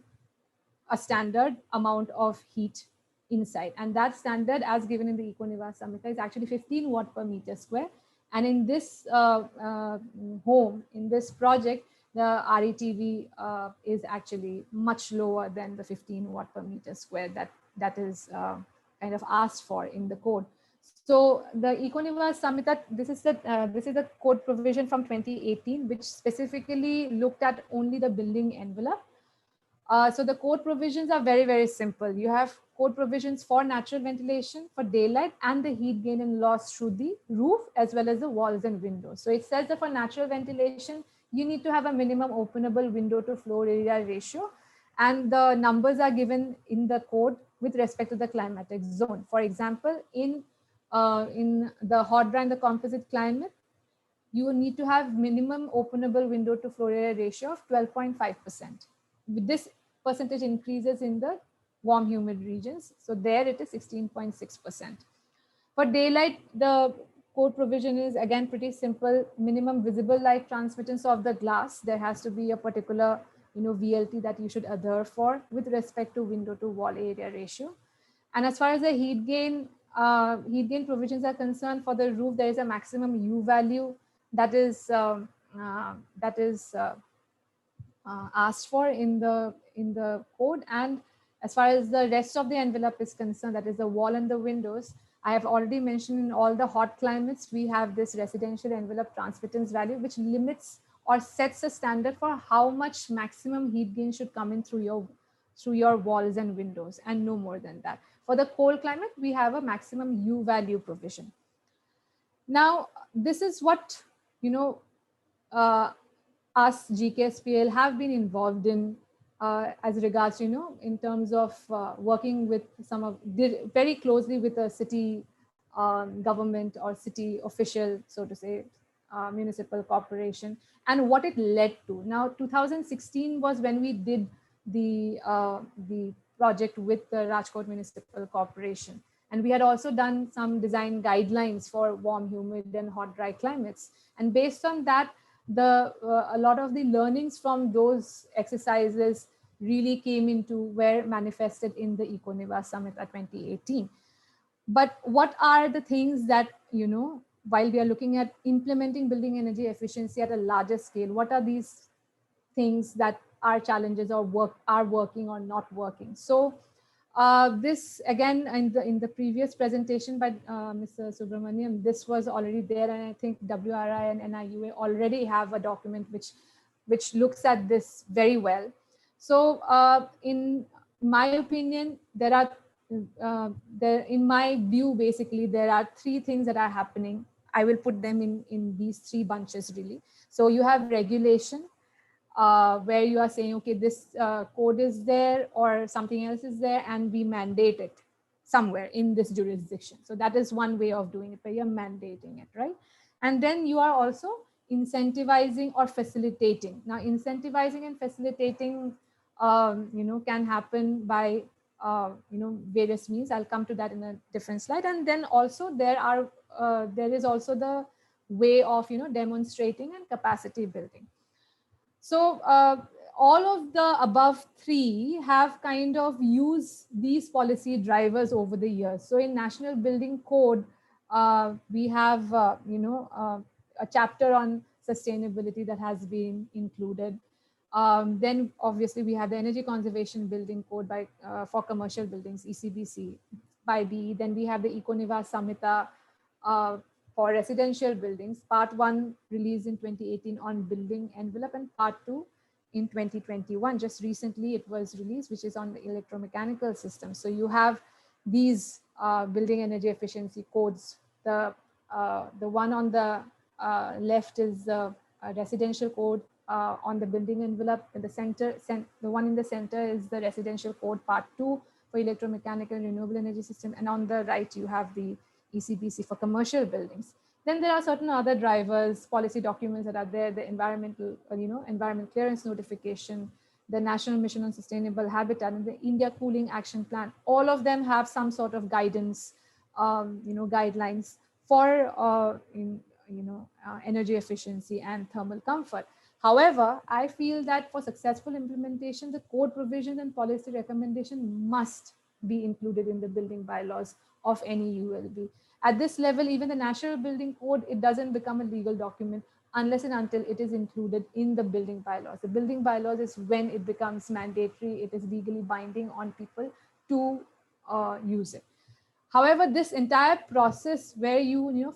a standard amount of heat inside. And that standard, as given in the Econeva Samhita, is actually 15 watt per meter square. And in this home, in this project, the RETV is actually much lower than the 15 watt per meter square that is kind of asked for in the code. So the Econeva Samhita, this is the code provision from 2018, which specifically looked at only the building envelope. So the code provisions are very, very simple. You have code provisions for natural ventilation, for daylight, and the heat gain and loss through the roof, as well as the walls and windows. So it says that for natural ventilation, you need to have a minimum openable window to floor area ratio. And the numbers are given in the code with respect to the climatic zone. For example, in the hot, dry, and the composite climate, you need to have minimum openable window to floor area ratio of 12.5%. This percentage increases in the warm humid regions. So there it is 16.6%. For daylight, the code provision is again pretty simple. Minimum visible light transmittance of the glass. There has to be a particular VLT that you should adhere for with respect to window to wall area ratio. And as far as the heat gain provisions are concerned, for the roof, there is a maximum U value that is asked for in the code. And as far as the rest of the envelope is concerned, that is the wall and the windows, I have already mentioned in all the hot climates, we have this residential envelope transmittance value, which limits or sets a standard for how much maximum heat gain should come in through your walls and windows, and no more than that. For the cold climate, we have a maximum U value provision. Now, this is what, us GKSPL have been involved in as regards, in terms of working with very closely with a city government or city official, so to say, municipal corporation, and what it led to. Now, 2016 was when we did the project with the Rajkot Municipal Corporation. And we had also done some design guidelines for warm, humid, and hot, dry climates. And based on that, a lot of the learnings from those exercises really were manifested in the Econeva Samhita 2018. But what are the things that, while we are looking at implementing building energy efficiency at a larger scale, what are these things that are challenges or are working or not working? So this again, in the previous presentation by Mr. Subramaniam, this was already there, and I think WRI and NIUA already have a document which looks at this very well. So in my opinion, in my view, basically, there are three things that are happening. I will put them in these three bunches really. So you have regulation, where you are saying, okay, this code is there or something else is there, and we mandate it somewhere in this jurisdiction. So that is one way of doing it, where you're mandating it, right? And then you are also incentivizing or facilitating. Now, incentivizing and facilitating, can happen by, various means. I'll come to that in a different slide. And then also there is also the way of, demonstrating and capacity building. So all of the above three have kind of used these policy drivers over the years. So in National Building Code, we have, a chapter on sustainability that has been included. Then obviously we have the Energy Conservation Building Code for commercial buildings, ECBC by BE. Then we have the Econivas Samhita for residential buildings, part 1 released in 2018 on building envelope, and part 2 in 2021. Just recently it was released, which is on the electromechanical system. So you have these building energy efficiency codes. The one on the left is the residential code on the building envelope. In the center, the one in the center is the residential code part 2 for electromechanical renewable energy system. And on the right, you have the ECBC for commercial buildings. Then there are certain other drivers, policy documents that are there, the environmental, environment clearance notification, the National Mission on Sustainable Habitat, and the India Cooling Action Plan. All of them have some sort of guidance, guidelines for energy efficiency and thermal comfort. However, I feel that for successful implementation, the code provisions and policy recommendation must be included in the building bylaws of any ULB. At this level, even the National Building Code, it doesn't become a legal document unless and until it is included in the building bylaws. The building bylaws is when it becomes mandatory, it is legally binding on people to use it. However, this entire process where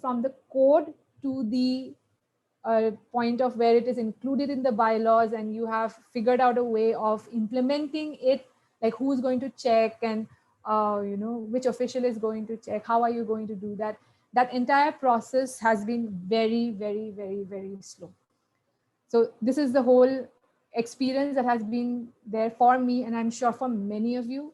from the code to the point of where it is included in the bylaws and you have figured out a way of implementing it, like who's going to check and which official is going to check, how are you going to do that? That entire process has been very, very, very, very slow. So this is the whole experience that has been there for me, and I'm sure for many of you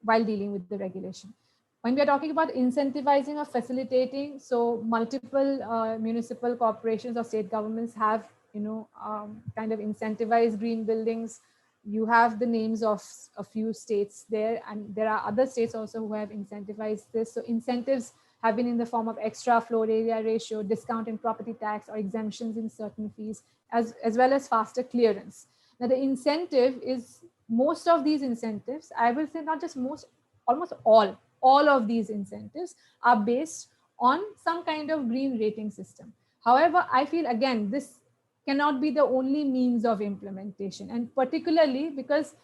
while dealing with the regulation. When we are talking about incentivizing or facilitating, so multiple municipal corporations or state governments have, kind of incentivized green buildings. You have the names of a few states there, and there are other states also who have incentivized this. So incentives have been in the form of extra floor area ratio, discount in property tax, or exemptions in certain fees, as well as faster clearance. Now the incentive is, most of these incentives, I will say not just most, almost all of these incentives are based on some kind of green rating system. However, I feel again, this cannot be the only means of implementation, and particularly because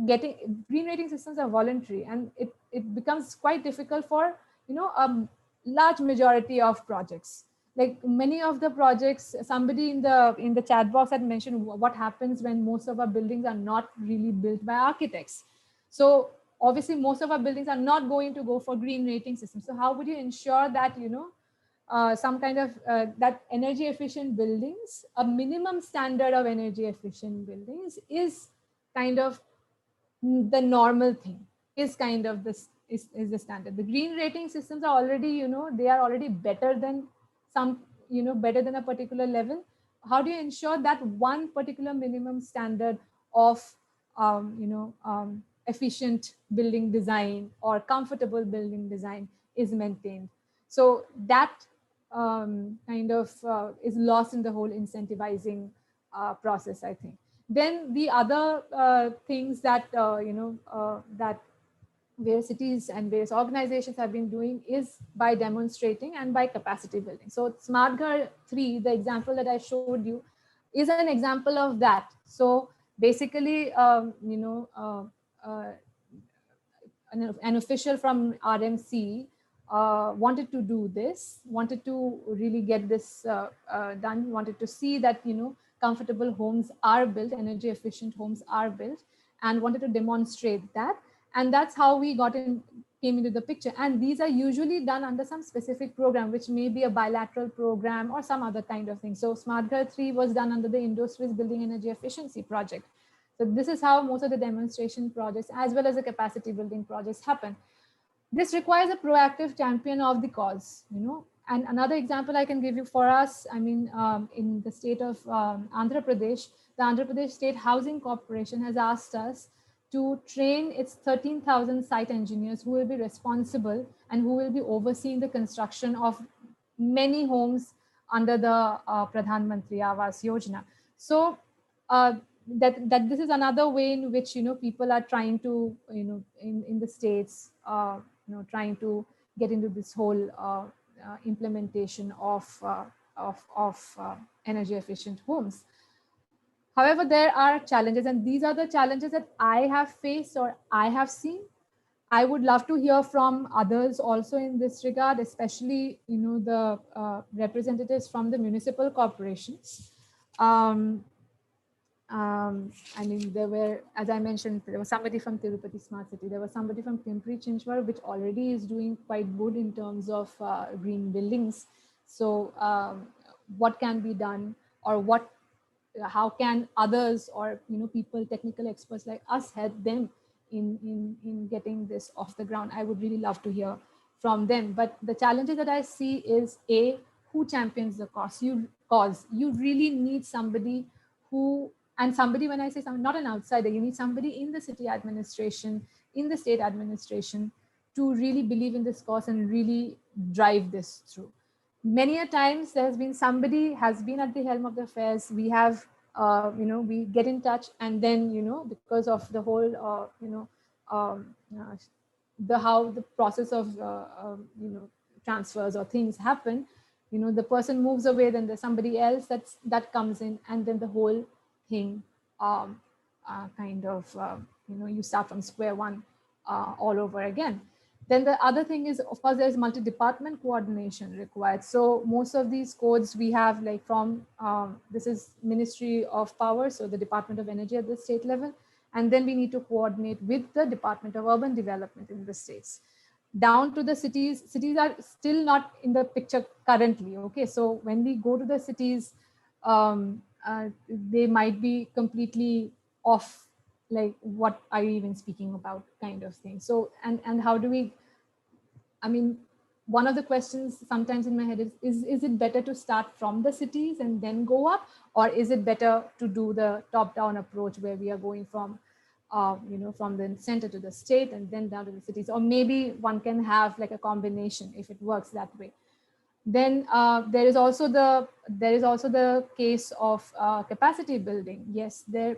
getting green rating systems are voluntary, and it becomes quite difficult for a large majority of projects. Like many of the projects, somebody in the chat box had mentioned what happens when most of our buildings are not really built by architects. So obviously most of our buildings are not going to go for green rating systems. So how would you ensure that some kind of that energy efficient buildings, a minimum standard of energy efficient buildings is kind of the normal thing, is kind of this is the standard. The green rating systems are already, they are already better than some, better than a particular level. How do you ensure that one particular minimum standard of, efficient building design or comfortable building design is maintained? So that kind of is lost in the whole incentivizing process, I think. Then the other things that that various cities and various organizations have been doing is by demonstrating and by capacity building. So Smart Ghar 3, the example that I showed you, is an example of that. So basically, an official from RMC wanted to do this, wanted to really get this done, wanted to see that, comfortable homes are built, energy efficient homes are built, and wanted to demonstrate that. And that's how we came into the picture. And these are usually done under some specific program, which may be a bilateral program or some other kind of thing. So Smart Ghar 3 was done under the Indo-Swiss Building Energy Efficiency Project. So this is how most of the demonstration projects, as well as the capacity building projects, happen. This requires a proactive champion of the cause, And another example I can give you for us, in the state of Andhra Pradesh, the Andhra Pradesh State Housing Corporation has asked us to train its 13,000 site engineers who will be responsible and who will be overseeing the construction of many homes under the Pradhan Mantri Awas Yojana. So that this is another way in which, you know, people are trying to, you know, in the states, you know, trying to get into this whole implementation of energy efficient homes. However, there are challenges, and these are the challenges that I have faced or I have seen. I would love to hear from others also in this regard, especially, you know, the representatives from the municipal corporations. I mean, there were, as I mentioned, there was somebody from Tirupati Smart City. There was somebody from Pimpri Chinchwad, which already is doing quite good in terms of green buildings. So what can be done, or how can others, or, you know, people, technical experts like us, help them in getting this off the ground? I would really love to hear from them. But the challenges that I see is, A, who champions the cause? You really need somebody who, and somebody, when I say somebody, not an outsider, you need somebody in the city administration, in the state administration, to really believe in this cause and really drive this through. Many a times there has been somebody has been at the helm of the affairs. We have, you know, we get in touch, and then, you know, because of the whole, you know, how the process of, you know, transfers or things happen, you know, the person moves away, then there's somebody else that comes in, and then the whole thing kind of, you know, you start from square one all over again. Then the other thing is, of course, there's multi-department coordination required. So most of these codes we have, like from, this is Ministry of Power, so the Department of Energy at the state level, and then we need to coordinate with the Department of Urban Development in the states. Down to the cities, cities are still not in the picture currently, okay? So when we go to the cities, they might be completely off, like, what are you even speaking about, kind of thing. So, and how do we, I mean, one of the questions sometimes in my head is it better to start from the cities and then go up, or is it better to do the top-down approach where we are going from, you know, from the center to the state and then down to the cities? Or maybe one can have like a combination if it works that way. Then there is also the case of capacity building. Yes, there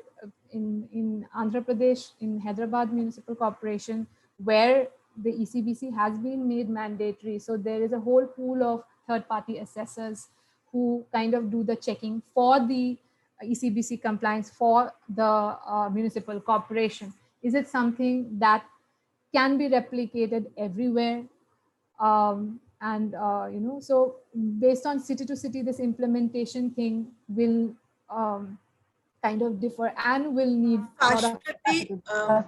in Andhra Pradesh, in Hyderabad Municipal Corporation, where the ECBC has been made mandatory. So there is a whole pool of third-party assessors who kind of do the checking for the ECBC compliance for the municipal corporation. Is it something that can be replicated everywhere? You know, so based on city to city, this implementation thing will kind of differ and will need a lot of Ashwati,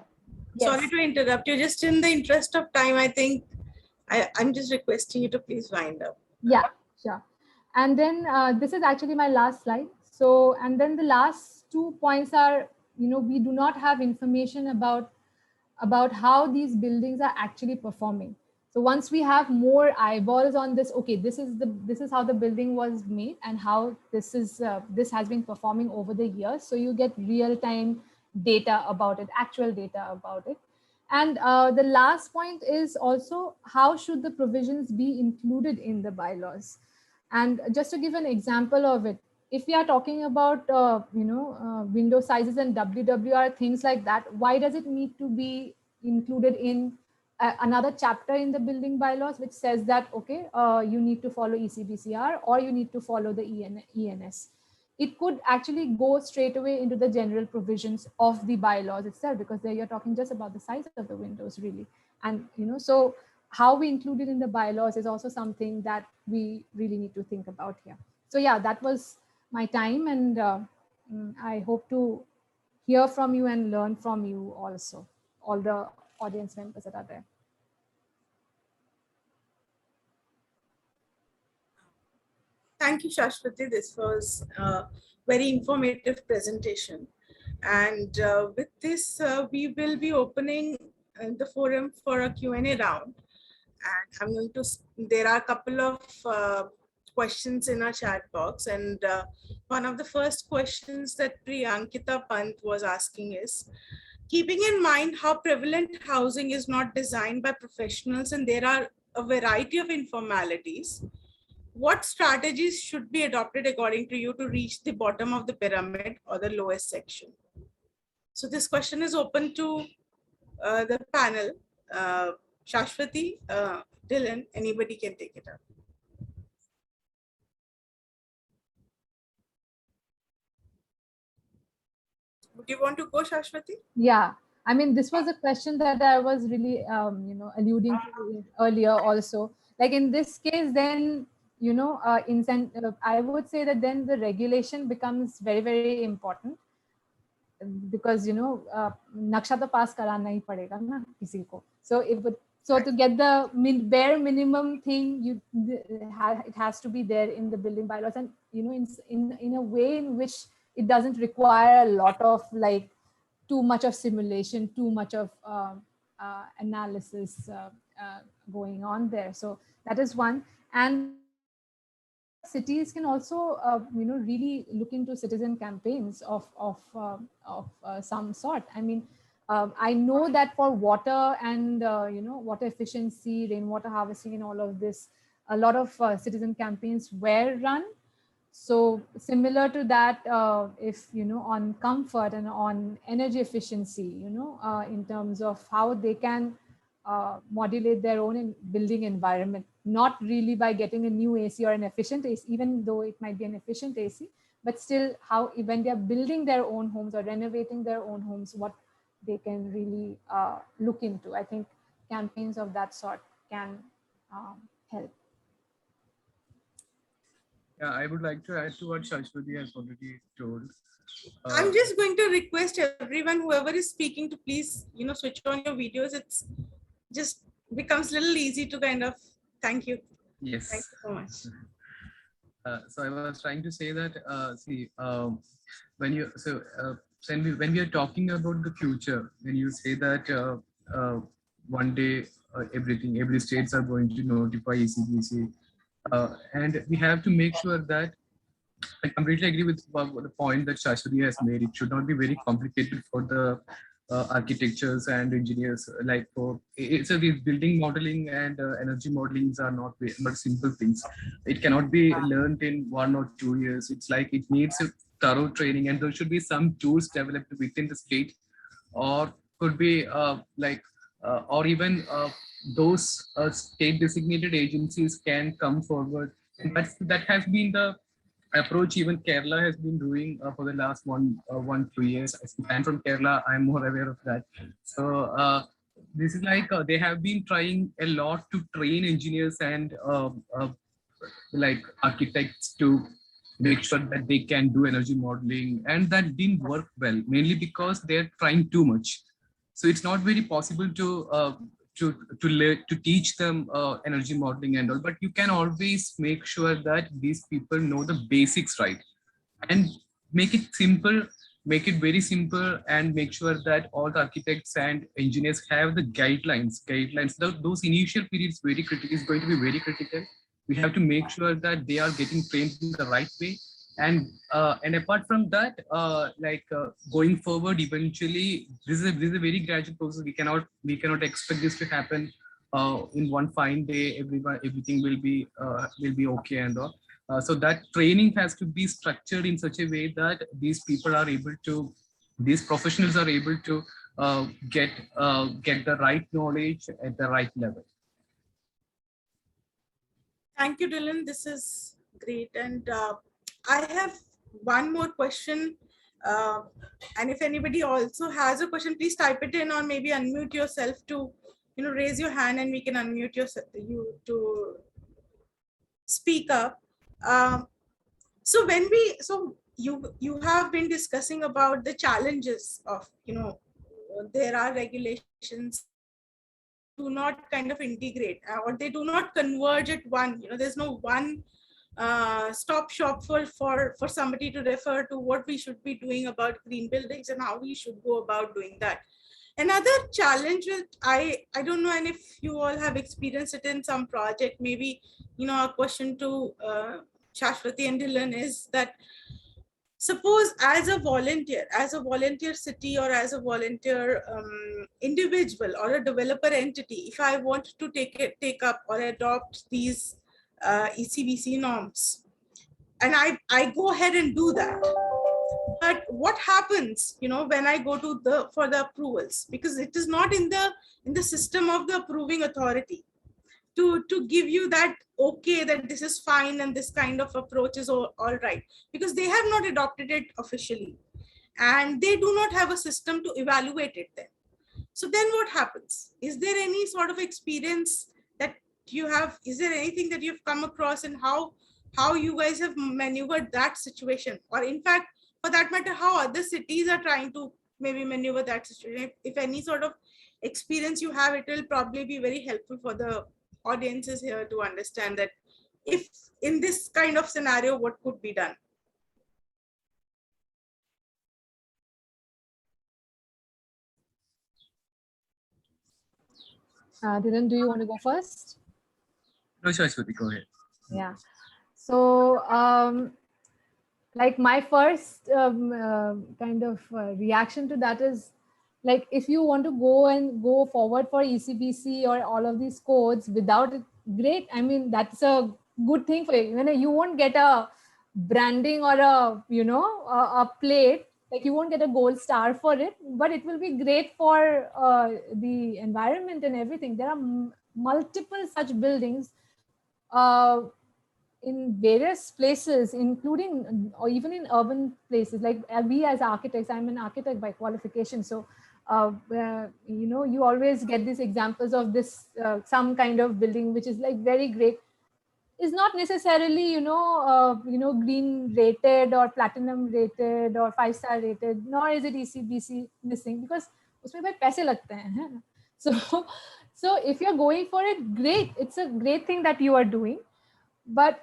Yes. sorry to interrupt you. Just in the interest of time, I think I'm just requesting you to please wind up. Yeah, sure. And then this is actually my last slide. So, and then the last 2 points are, you know, we do not have information about how these buildings are actually performing. So once we have more eyeballs on this, okay, this is how the building was made and how this has been performing over the years. So you get real-time data about it, actual data about it. And the last point is also, how should the provisions be included in the bylaws? And just to give an example of it, if we are talking about, window sizes and WWR, things like that, why does it need to be included in another chapter in the building bylaws, which says that, okay, you need to follow ECBCR or you need to follow the ENS? It could actually go straight away into the general provisions of the bylaws itself, because there you're talking just about the size of the windows, really. And, you know, so how we include it in the bylaws is also something that we really need to think about here. So yeah, that was my time, and I hope to hear from you and learn from you also, all the audience members that are there. Thank you, Shashwati. This was a very informative presentation. And with this, we will be opening the forum for a Q&A round. And I'm going to, there are a couple of questions in our chat box. And one of the first questions that Priyankita Pant was asking is, keeping in mind how prevalent housing is not designed by professionals and there are a variety of informalities, what strategies should be adopted according to you to reach the bottom of the pyramid or the lowest section? So this question is open to the panel. Shashwati, Dylan, anybody can take it up. Would you want to go, Shashwati? Yeah, I mean, this was a question that I was really, alluding to earlier also. Like in this case, then, I would say that then the regulation becomes very, very important because, naksha to pass karana hi padega na kisi ko. So so to get the bare minimum thing, it has to be there in the building bylaws, and in a way in which it doesn't require a lot of like too much of simulation, too much of analysis going on there. So that is one. And cities can also, really look into citizen campaigns of some sort. I mean, I know that for water and water efficiency, rainwater harvesting, and all of this, a lot of citizen campaigns were run. So similar to that, if on comfort and on energy efficiency, in terms of how they can modulate their own building environment, not really by getting a new AC or an efficient AC, even though it might be an efficient AC, but still how when they are building their own homes or renovating their own homes, what they can really look into. I think campaigns of that sort can help. Yeah, I would like to add to what Shashwati has already told. I'm just going to request everyone, whoever is speaking, to please, switch on your videos. It's just becomes a little easy to kind of, thank you. Yes. Thank you so much. So I was trying to say that, when we are talking about the future, when you say that one day every states are going to notify ECBC, and we have to make sure that I completely agree with the point that Shashwati has made. It should not be very complicated for the architectures and engineers. Like these building modeling and energy modelings are not simple things. It cannot be learned in 1 or 2 years. It's like it needs a thorough training, and there should be some tools developed within the state, or could be or even those state designated agencies can come forward. And that has been the approach even Kerala has been doing for the last 2 years. I'm from Kerala, I'm more aware of that. So this is like they have been trying a lot to train engineers and like architects to make sure that they can do energy modeling, and that didn't work well, mainly because they're trying too much. So it's not very possible to teach them energy modeling and all, but you can always make sure that these people know the basics, right? And make it simple, make it very simple, and make sure that all the architects and engineers have the guidelines. Those initial periods is going to be very critical. We have to make sure that they are getting trained in the right way. And apart from that, going forward, eventually, this is a very gradual process. We cannot expect this to happen in one fine day. Everything will be okay and all. So that training has to be structured in such a way that these professionals are able to get the right knowledge at the right level. Thank you, Dylan. This is great. And I have one more question. And if anybody also has a question, please type it in, or maybe unmute yourself to, raise your hand and we can unmute you to speak up. So you have been discussing about the challenges of, there are regulations do not kind of integrate, or they do not converge at one. There's no one stop shop for somebody to refer to what we should be doing about green buildings and how we should go about doing that. Another challenge with, I don't know, and if you all have experienced it in some project, maybe, a question to Shashwati and Dylan is that, suppose as a volunteer city, or as a volunteer individual or a developer entity, if I want to take up or adopt these ECBC norms. And I go ahead and do that. But what happens, when I go to for the approvals, because it is not in the system of the approving authority to give you that okay, that this is fine and this kind of approach is all right, because they have not adopted it officially and they do not have a system to evaluate it then. So then what happens? Is there any sort of experience that you have? Is there anything that you've come across, and how you guys have maneuvered that situation? Or in fact, for that matter, how other cities are trying to maybe maneuver that situation? If any sort of experience you have, it will probably be very helpful for the audiences here to understand that if in this kind of scenario, what could be done. Dhiren, do you want to go first? No, Shashwati, go ahead. Yeah. So, like my first kind of reaction to that is, like, if you want to go forward for ECBC or all of these codes without it, great. I mean, that's a good thing for you. You won't get a branding or a plate. Like, you won't get a gold star for it, but it will be great for the environment and everything. There are multiple such buildings in various places, including or even in urban places. Like we as architects, I'm an architect by qualification. So, you always get these examples of this, some kind of building, which is like very great, is not necessarily, green rated or platinum rated or 5-star rated, nor is it ECBC missing, because usme bhai paise lagte hain, hai na? So if you're going for it, great. It's a great thing that you are doing. But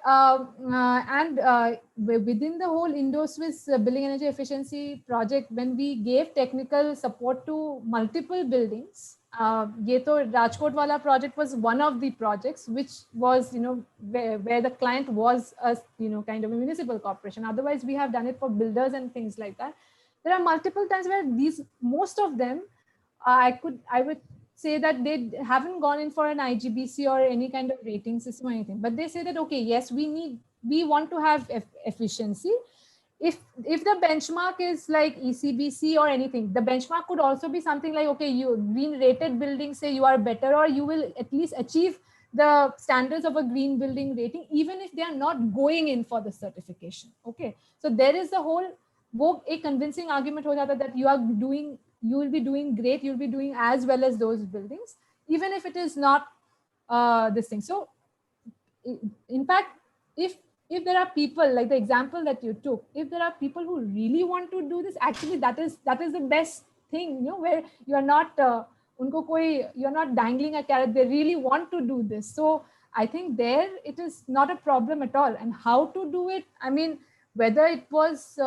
within the whole Indo-Swiss building energy efficiency project, when we gave technical support to multiple buildings, ye to Rajkot wala project was one of the projects, which was, where the client was a, kind of a municipal corporation. Otherwise, we have done it for builders and things like that. There are multiple times where most of them, I would say that they haven't gone in for an IGBC or any kind of rating system or anything, but they say that, okay, yes, we want to have efficiency. If the benchmark is like ECBC or anything, the benchmark could also be something like, okay, you green rated buildings say you are better, or you will at least achieve the standards of a green building rating, even if they are not going in for the certification. Okay, so there is the whole a convincing argument ho jata that you will be doing great, you'll be doing as well as those buildings, even if it is not this thing. So in fact, if there are people, like the example that you took, if there are people who really want to do this, actually that is the best thing, where you are not you're not dangling a carrot. They really want to do this. So I think there it is not a problem at all. And how to do it, I mean, whether it was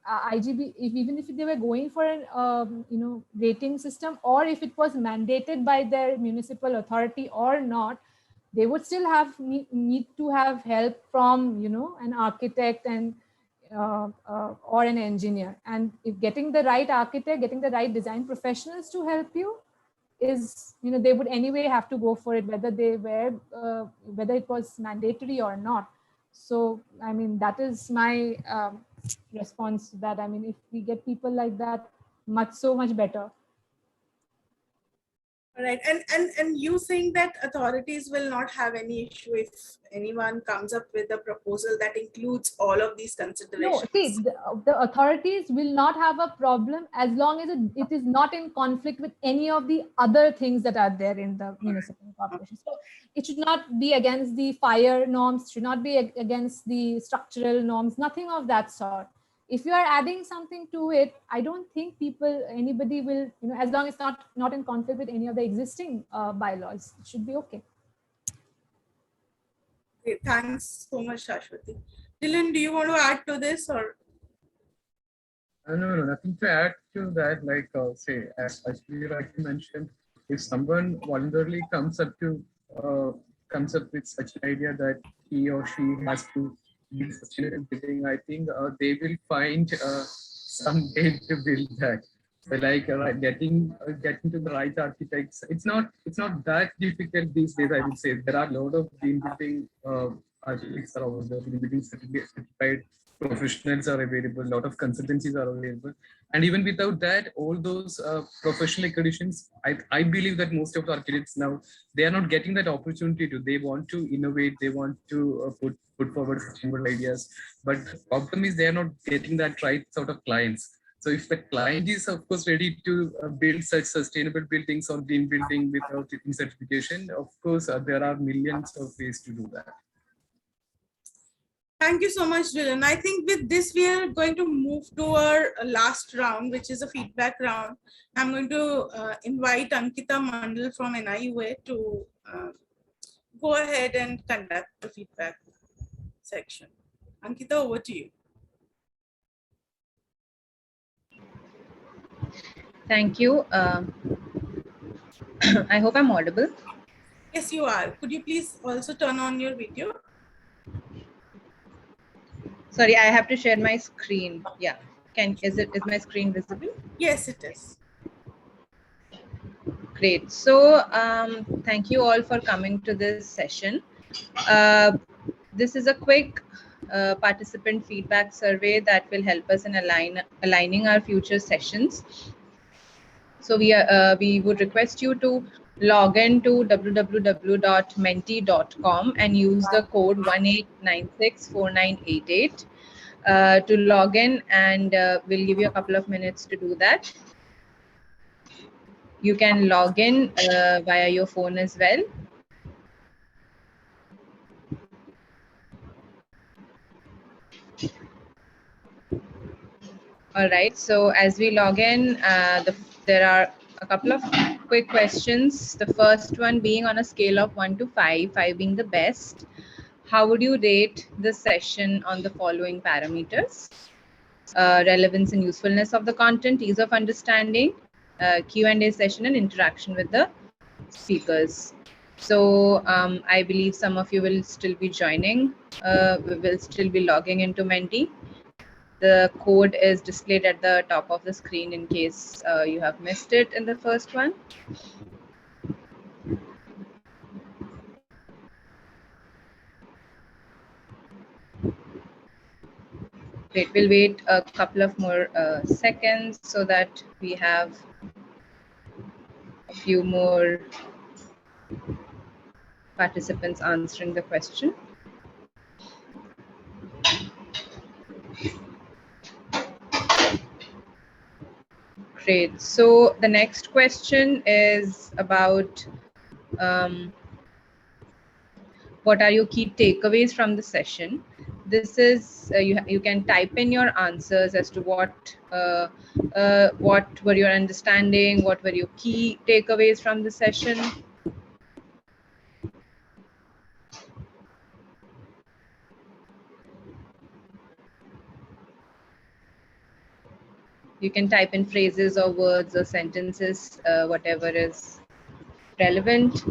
IGB, even if they were going for an rating system, or if it was mandated by their municipal authority or not, they would still have need to have help from an architect and or an engineer. And if getting the right architect, getting the right design professionals to help you is, they would anyway have to go for it, whether they were whether it was mandatory or not. So I mean, that is my response to that. I mean, if we get people like that, so much better. All right, and you think that authorities will not have any issue if anyone comes up with a proposal that includes all of these considerations? No, see, the authorities will not have a problem as long as it is not in conflict with any of the other things that are there in the municipal corporation. So it should not be against the fire norms, should not be against the structural norms, nothing of that sort. If you are adding something to it, I don't think anybody will, as long as it's not in conflict with any of the existing bylaws, it should be okay. Okay, thanks so much, Shashwati. Dylan, do you want to add to this, or? No, nothing to add to that. Like, say, as you rightly mentioned, if someone voluntarily comes up with such an idea that he or she has to build sustainable building, I think they will find some way to build that. So, like, getting to the right architects, it's not that difficult these days. I would say there are a lot of green building architects are over there, green building certified professionals are available, a lot of consultancies are available. And even without that, all those professional accreditations, I believe that most of the architects now, they are not getting that opportunity to, they want to innovate, they want to put forward sustainable ideas. But the problem is they are not getting that right sort of clients. So if the client is, of course, ready to build such sustainable buildings or green building without taking certification, of course, there are millions of ways to do that. Thank you so much, Dylan. I think with this, we are going to move to our last round, which is a feedback round. I'm going to invite Ankita Mandal from NIUA to go ahead and conduct the feedback section. Ankita, over to you. Thank you. I hope I'm audible. Yes, you are. Could you please also turn on your video? Sorry, I have to share my screen. Yeah. Is my screen visible? Yes, it is. Great. So thank you all for coming to this session. This is a quick participant feedback survey that will help us in aligning our future sessions. So we would request you to log in to www.menti.com and use the code 18964988 to log in, and we'll give you a couple of minutes to do that. You can log in via your phone as well. All right, so as we log in, there are a couple of quick questions. The first one being on a scale of 1 to 5, 5 being the best. How would you rate the session on the following parameters? Relevance and usefulness of the content, ease of understanding, Q&A session, and interaction with the speakers. So I believe some of you will still be joining, will still be logging into Menti. The code is displayed at the top of the screen in case you have missed it in the first one. Great, we'll wait a couple of more seconds so that we have a few more participants answering the question. Great. So the next question is about what are your key takeaways from the session? This is you can type in your answers as to what were your understanding, what were your key takeaways from the session. You can type in phrases or words or sentences, whatever is relevant.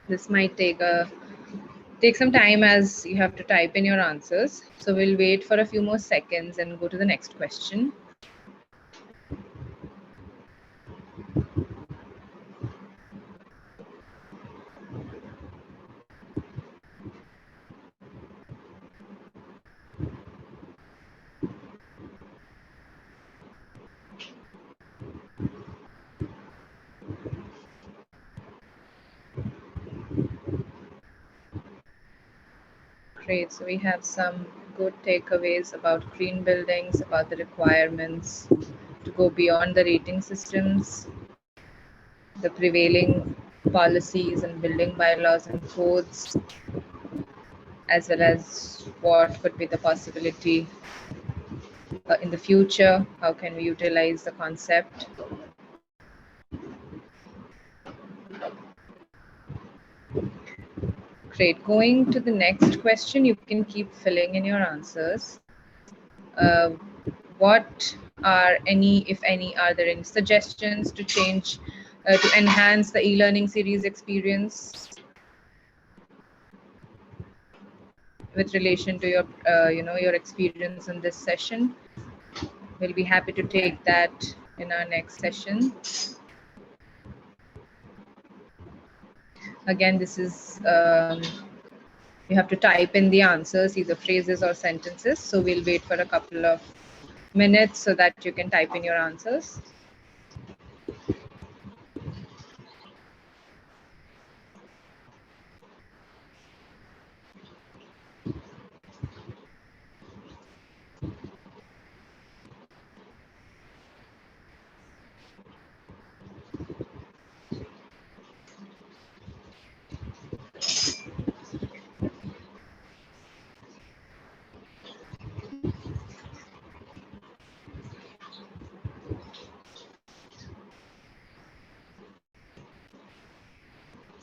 This might take some time as you have to type in your answers. So we'll wait for a few more seconds and go to the next question. Great, so we have some good takeaways about green buildings, about the requirements to go beyond the rating systems, the prevailing policies and building bylaws and codes, as well as what could be the possibility in the future, how can we utilize the concept. Great. Going to the next question, you can keep filling in your answers. What are any, if any, are there any suggestions to change, to enhance the e-learning series experience with relation to your, your experience in this session? We'll be happy to take that in our next session. Again, this is, you have to type in the answers, either phrases or sentences. So we'll wait for a couple of minutes so that you can type in your answers.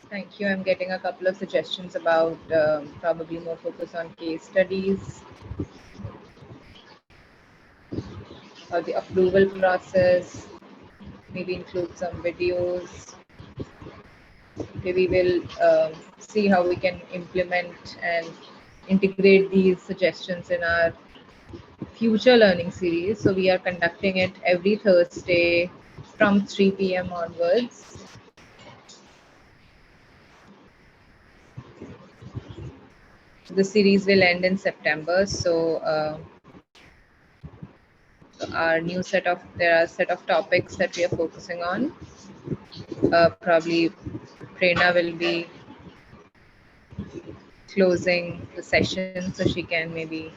Thank you. I'm getting a couple of suggestions about probably more focus on case studies or the approval process, maybe include some videos. Maybe we'll see how we can implement and integrate these suggestions in our future learning series. So we are conducting it every Thursday from 3 p.m. onwards. The series will end in September. So our new there are a set of topics that we are focusing on. Probably Prerna will be closing the session so she can maybe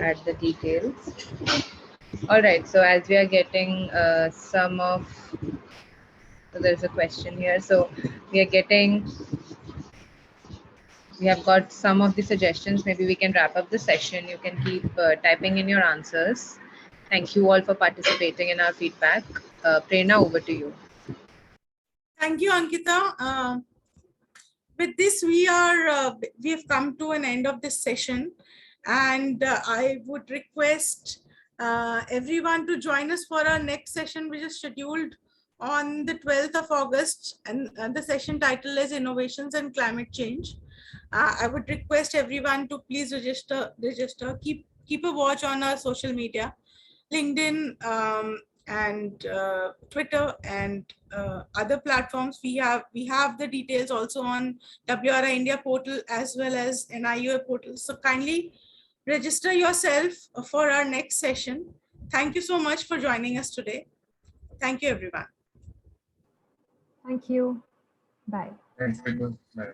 add the details. All right, so as we are getting so there's a question here. So we have got some of the suggestions. Maybe we can wrap up the session. You can keep typing in your answers. Thank you all for participating in our feedback. Prerna, over to you. Thank you, Ankita. With this, we have come to an end of this session, and I would request everyone to join us for our next session, which is scheduled on the 12th of August, and the session title is Innovations and Climate Change. I would request everyone to please register, keep a watch on our social media, LinkedIn, and Twitter and other platforms. We have the details also on WRI India portal as well as NIUA portal. So kindly register yourself for our next session. Thank you so much for joining us today. Thank you, everyone. Thank you. Bye. Thanks, Bye.